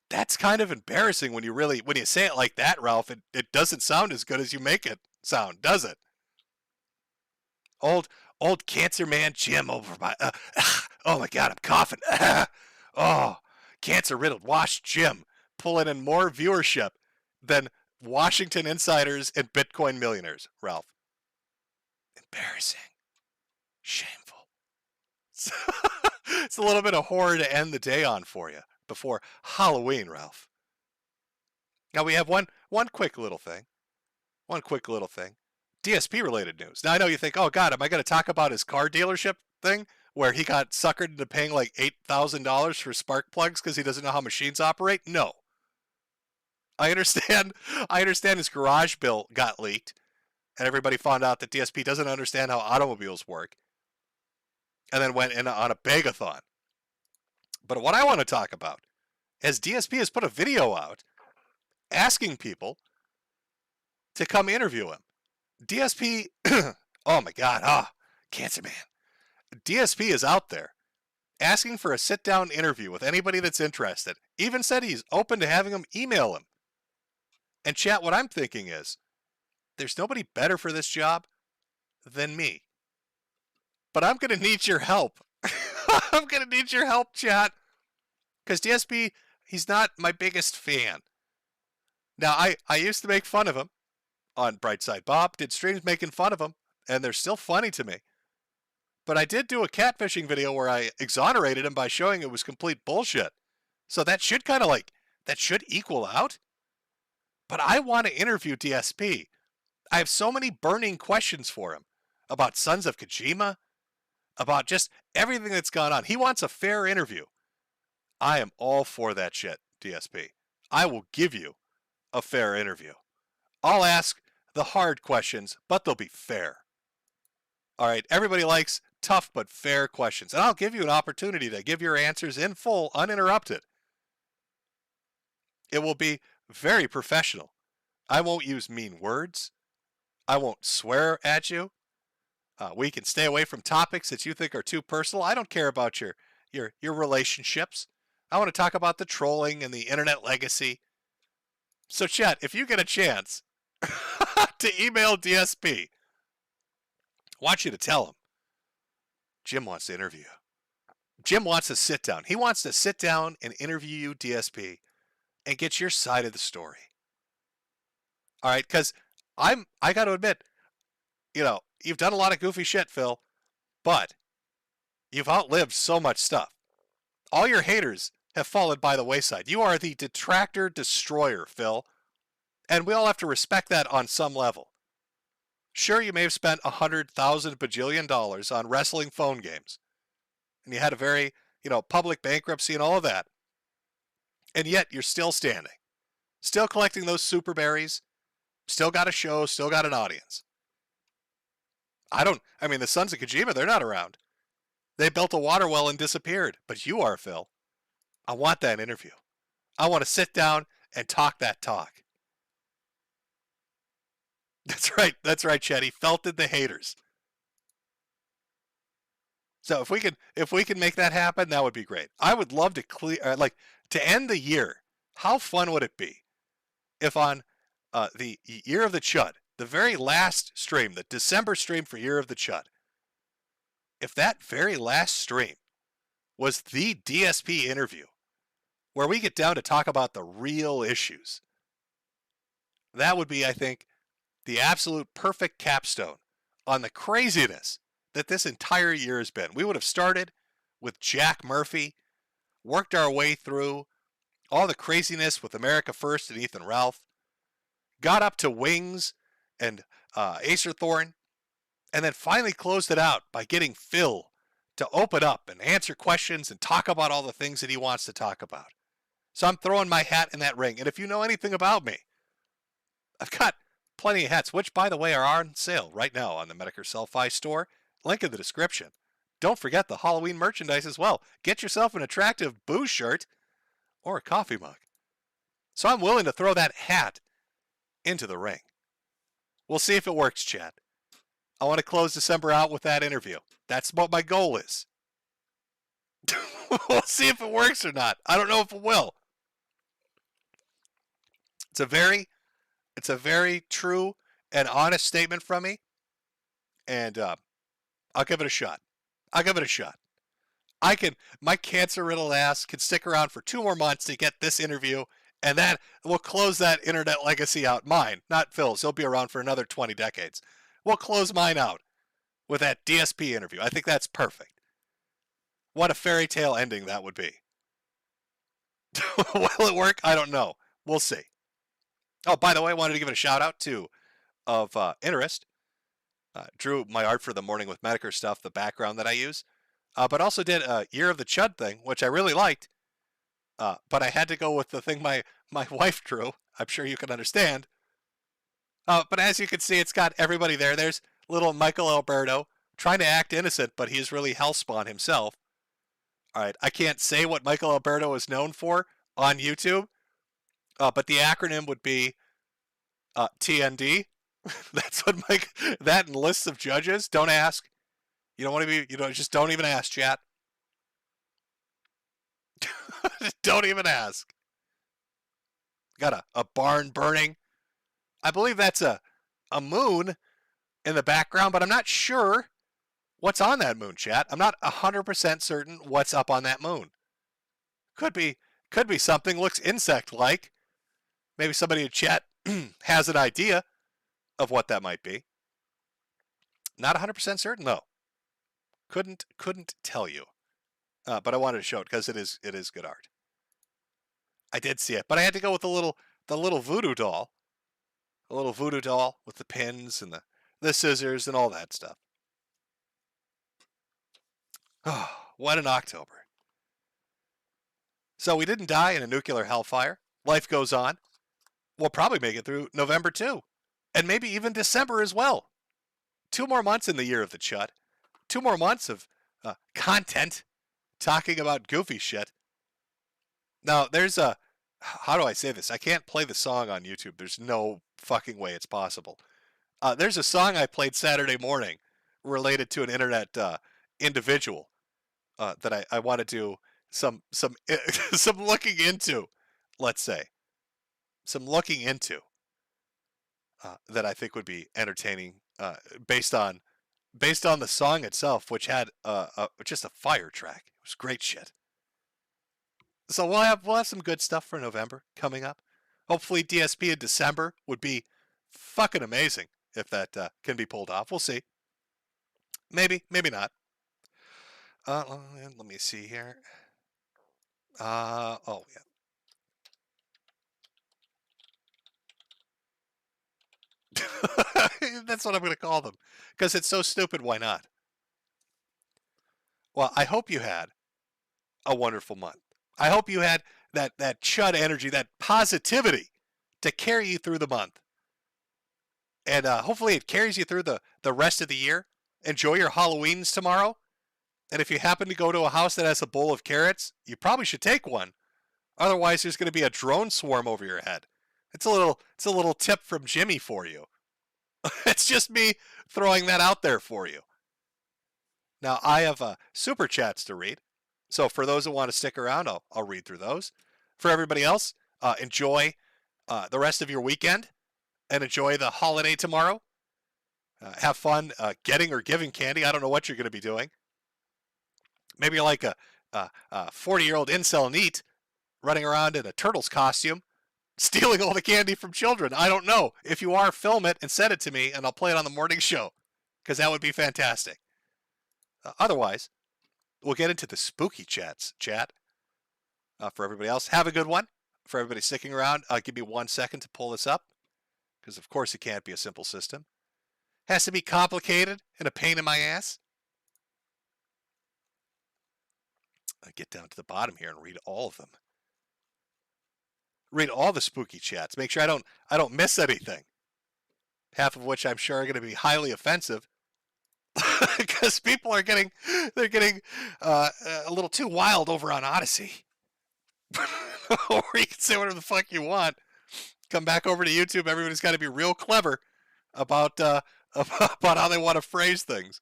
That's kind of embarrassing when you say it like that, Ralph. It doesn't sound as good as you make it sound, does it? Old cancer man Jim over my, oh my God, I'm coughing. Oh, cancer-riddled washed Jim pulling in more viewership than Washington insiders and Bitcoin millionaires, Ralph. Embarrassing. Shameful. It's a little bit of horror to end the day on for you before Halloween, Ralph. Now we have one quick little thing. One quick little thing. DSP related news. Now I know you think, oh God, am I going to talk about his car dealership thing where he got suckered into paying like $8,000 for spark plugs because he doesn't know how machines operate? No. I understand his garage bill got leaked and everybody found out that DSP doesn't understand how automobiles work and then went in on a begathon. But what I want to talk about is DSP has put a video out asking people to come interview him. DSP, oh my God, cancer man. DSP is out there asking for a sit-down interview with anybody that's interested. Even said he's open to having them email him. And chat, what I'm thinking is, there's nobody better for this job than me. But I'm going to need your help. I'm going to need your help, chat. Because DSP, he's not my biggest fan. Now, I used to make fun of him on Brightside Bob, did streams making fun of him and they're still funny to me. But I did do a catfishing video where I exonerated him by showing it was complete bullshit. So that should kind of like, that should equal out. But I want to interview DSP. I have so many burning questions for him about Sons of Kojima, about just everything that's gone on. He wants a fair interview. I am all for that shit, DSP. I will give you a fair interview. I'll ask the hard questions, but they'll be fair. All right, everybody likes tough but fair questions, and I'll give you an opportunity to give your answers in full, uninterrupted. It will be very professional. I won't use mean words. I won't swear at you. We can stay away from topics that you think are too personal. I don't care about your relationships. I want to talk about the trolling and the internet legacy. So, chat, if you get a chance to email DSP, I want you to tell him Jim wants to interview you. Jim wants to sit down. He wants to sit down and interview you, DSP, and get your side of the story. All right, because I got to admit, you know, you've done a lot of goofy shit, Phil, but you've outlived so much stuff. All your haters have fallen by the wayside. You are the detractor destroyer, Phil, and we all have to respect that on some level. Sure, you may have spent 100,000 bajillion dollars on wrestling phone games, and you had a very, public bankruptcy and all of that, and yet you're still standing, still collecting those super berries, still got a show, still got an audience. The Sons of Kojima, they're not around. They built a water well and disappeared, but you are, Phil. I want that interview. I want to sit down and talk that talk. That's right, Chet. He felted the haters. So if we can make that happen, that would be great. I would love to to end the year. How fun would it be if on the Year of the Chud, the very last stream, the December stream for Year of the Chud, if that very last stream was the DSP interview, where we get down to talk about the real issues, that would be, I think, the absolute perfect capstone on the craziness that this entire year has been. We would have started with Jack Murphy, worked our way through all the craziness with America First and Ethan Ralph, got up to Wings and Acer Thorn, and then finally closed it out by getting Phil to open up and answer questions and talk about all the things that he wants to talk about. So I'm throwing my hat in that ring. And if you know anything about me, I've got plenty of hats, which, by the way, are on sale right now on the Metokur Self-Fi store. Link in the description. Don't forget the Halloween merchandise as well. Get yourself an attractive boo shirt or a coffee mug. So I'm willing to throw that hat into the ring. We'll see if it works, Chad. I want to close December out with that interview. That's what my goal is. We'll see if it works or not. I don't know if it will. It's a very true and honest statement from me. And I'll give it a shot. My cancer-riddled ass can stick around for 2 more months to get this interview, and that will close that internet legacy out. Mine, not Phil's. He'll be around for another 20 decades. We'll close mine out with that DSP interview. I think that's perfect. What a fairy tale ending that would be. Will it work? I don't know. We'll see. Oh, by the way, I wanted to give it a shout out to of interest. Drew my art for the Morning with Metokur stuff, the background that I use, but also did a Year of the Chud thing, which I really liked. But I had to go with the thing my wife drew. I'm sure you can understand. But as you can see, it's got everybody there. There's little Michael Alberto trying to act innocent, but he's really hellspawn himself. All right, I can't say what Michael Alberto is known for on YouTube, but the acronym would be TND. That's what that and lists of judges. Don't ask. You don't want to be, just don't even ask, chat. Don't even ask. Got a barn burning. I believe that's a moon in the background, but I'm not sure what's on that moon, chat. I'm not 100% certain what's up on that moon. Could be something, looks insect-like. Maybe somebody in chat has an idea of what that might be. Not 100% certain though. Couldn't tell you. But I wanted to show it because it is good art. I did see it, but I had to go with the little voodoo doll. A little voodoo doll with the pins and the scissors and all that stuff. Oh, what an October. So we didn't die in a nuclear hellfire. Life goes on. We'll probably make it through November too. And maybe even December as well. 2 more months in the year of the Chud. 2 more months of content talking about goofy shit. Now, there's a... How do I say this? I can't play the song on YouTube. There's no fucking way it's possible. There's a song I played Saturday morning related to an internet individual that I want to do some some looking into, let's say. Some looking into that I think would be entertaining based on the song itself, which had just a fire track. It was great shit. So we'll have some good stuff for November coming up. Hopefully DSP in December would be fucking amazing if that can be pulled off. We'll see. Maybe not. Let me see here. Oh yeah. That's what I'm going to call them because it's so stupid. Why not? Well, I hope you had a wonderful month. I hope you had that chud energy, that positivity to carry you through the month. And hopefully it carries you through the rest of the year. Enjoy your Halloweens tomorrow. And if you happen to go to a house that has a bowl of carrots, you probably should take one. Otherwise, there's going to be a drone swarm over your head. It's a little tip from Jimmy for you. It's just me throwing that out there for you. Now, I have super chats to read. So for those that want to stick around, I'll read through those. For everybody else, enjoy the rest of your weekend and enjoy the holiday tomorrow. Have fun getting or giving candy. I don't know what you're going to be doing. Maybe you're like a 40-year-old incel neat running around in a Turtles costume, stealing all the candy from children. I don't know. If you are, film it and send it to me, and I'll play it on the morning show because that would be fantastic. Otherwise, we'll get into the spooky chat. For everybody else, have a good one. For everybody sticking around, give me 1 second to pull this up because, of course, it can't be a simple system. Has to be complicated and a pain in my ass. I get down to the bottom here and read all of them. Read all the spooky chats. Make sure I don't miss anything. Half of which I'm sure are going to be highly offensive. Because people are getting a little too wild over on Odyssey. Or you can say whatever the fuck you want. Come back over to YouTube. Everybody's got to be real clever about how they want to phrase things.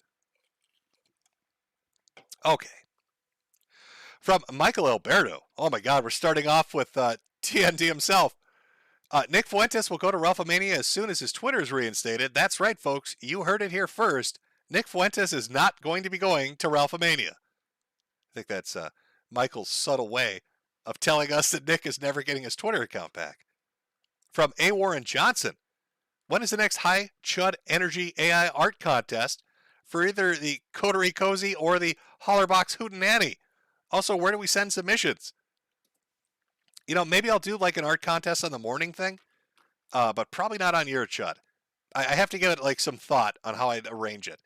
Okay. From Michael Alberto. Oh my God, we're starting off with TND himself. Nick Fuentes will go to Ralphomania as soon as his Twitter is reinstated. That's right, folks. You heard it here first. Nick Fuentes is not going to be going to Ralphomania. I think that's Michael's subtle way of telling us that Nick is never getting his Twitter account back. From A. Warren Johnson. When is the next High Chud Energy AI art contest for either the Coterie Cozy or the Hollerbox Hootenanny? Also, where do we send submissions? You know, maybe I'll do like an art contest on the morning thing, but probably not on your Chud. I have to give it like some thought on how I'd arrange it.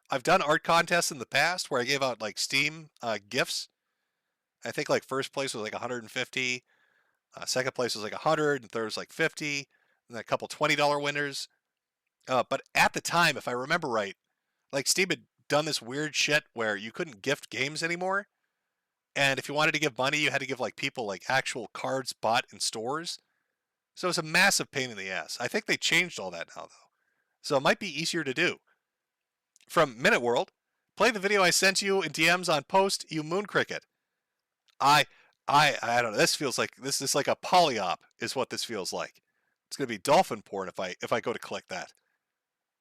I've done art contests in the past where I gave out like Steam gifts. I think like first place was like 150, second place was like 100, and third was like 50, and a couple $20 winners. But at the time, if I remember right, like Steam had done this weird shit where you couldn't gift games anymore. And if you wanted to give money, you had to give like people like actual cards bought in stores. So it was a massive pain in the ass. I think they changed all that now though. So it might be easier to do. From Minute World, play the video I sent you in DMs on post, you moon cricket. I don't know. This feels like this is like a polyop is what this feels like. It's gonna be dolphin porn if I go to click that.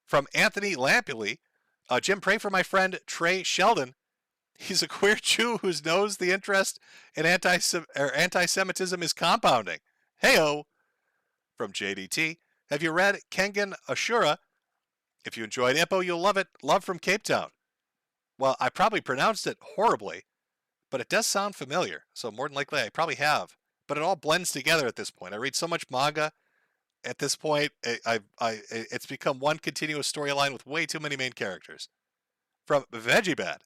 From Anthony Lampily, Jim, pray for my friend Trey Sheldon. He's a queer Jew who knows the interest in anti-Semitism is compounding. Heyo. From JDT, have you read Kengan Ashura? If you enjoyed Ippo, you'll love it. Love from Cape Town. Well, I probably pronounced it horribly, but it does sound familiar, so more than likely I probably have. But it all blends together at this point. I read so much manga. At this point, it's become one continuous storyline with way too many main characters. From VeggieBad.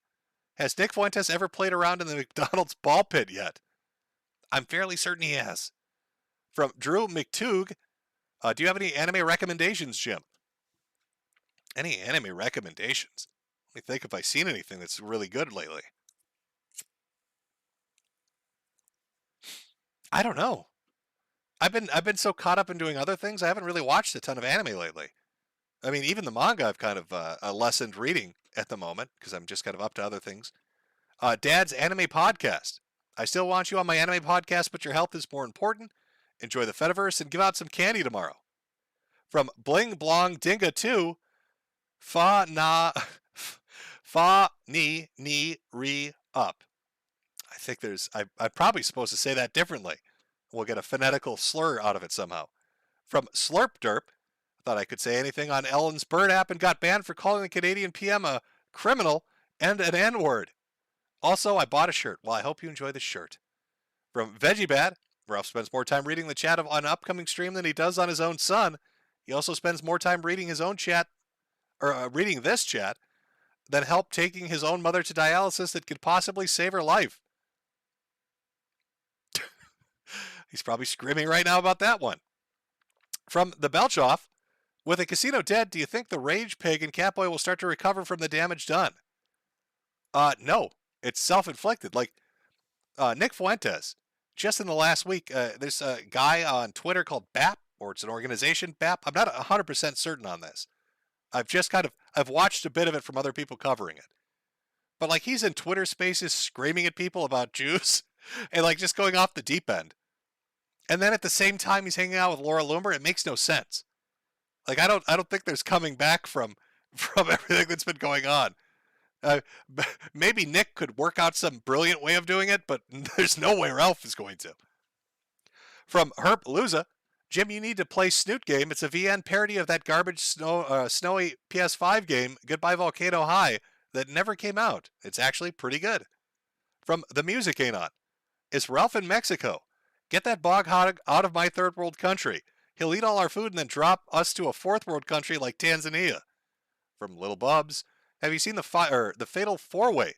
Has Nick Fuentes ever played around in the McDonald's ball pit yet? I'm fairly certain he has. From Drew McToog. Do you have any anime recommendations, Jim? Any anime recommendations? Let me think if I've seen anything that's really good lately. I don't know. I've been so caught up in doing other things, I haven't really watched a ton of anime lately. I mean, even the manga I've kind of lessened reading at the moment because I'm just kind of up to other things. Dad's Anime Podcast. I still want you on my anime podcast, but your health is more important. Enjoy the Fediverse and give out some candy tomorrow. From Bling Blong Dinga 2, Fa Ni Ni Re Up. I think I'm probably supposed to say that differently. We'll get a phonetical slur out of it somehow. From Slurp Derp. Thought I could say anything on Ellen's Bird app and got banned for calling the Canadian PM a criminal and an N-word. Also, I bought a shirt. Well, I hope you enjoy the shirt. From VeggieBad, Ralph spends more time reading the chat of an upcoming stream than he does on his own son. He also spends more time reading his own chat, or reading this chat, than help taking his own mother to dialysis that could possibly save her life. He's probably screaming right now about that one. From the Belchoff, with a casino dead, do you think the Rage Pig and Catboy will start to recover from the damage done? No. It's self-inflicted. Like, Nick Fuentes, just in the last week, there's a guy on Twitter called BAP, or it's an organization, BAP. I'm not 100% certain on this. I've watched a bit of it from other people covering it. But, like, he's in Twitter spaces screaming at people about Jews and, like, just going off the deep end. And then at the same time he's hanging out with Laura Loomer. It makes no sense. Like, I don't think there's coming back from everything that's been going on. Maybe Nick could work out some brilliant way of doing it, but there's no way Ralph is going to. From Herp Luza, Jim, you need to play Snoot Game. It's a VN parody of that garbage snowy PS5 game, Goodbye Volcano High, that never came out. It's actually pretty good. From The Music Anon, is Ralph in Mexico? Get that bog hog out of my third world country. He'll eat all our food and then drop us to a fourth world country like Tanzania. From Little Bubs, have you seen the Fatal 4-Way?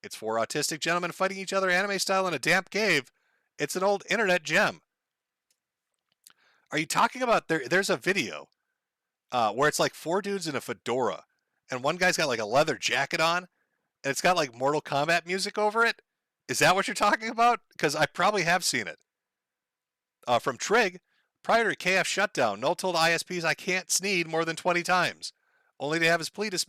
It's 4 autistic gentlemen fighting each other anime style in a damp cave. It's an old internet gem. Are you talking about, there's a video where it's like 4 dudes in a fedora, and one guy's got like a leather jacket on, and it's got like Mortal Kombat music over it? Is that what you're talking about? Because I probably have seen it. From Trig, prior to KF shutdown, Noel told ISPs I can't sneed more than 20 times, only to have his plea dismissed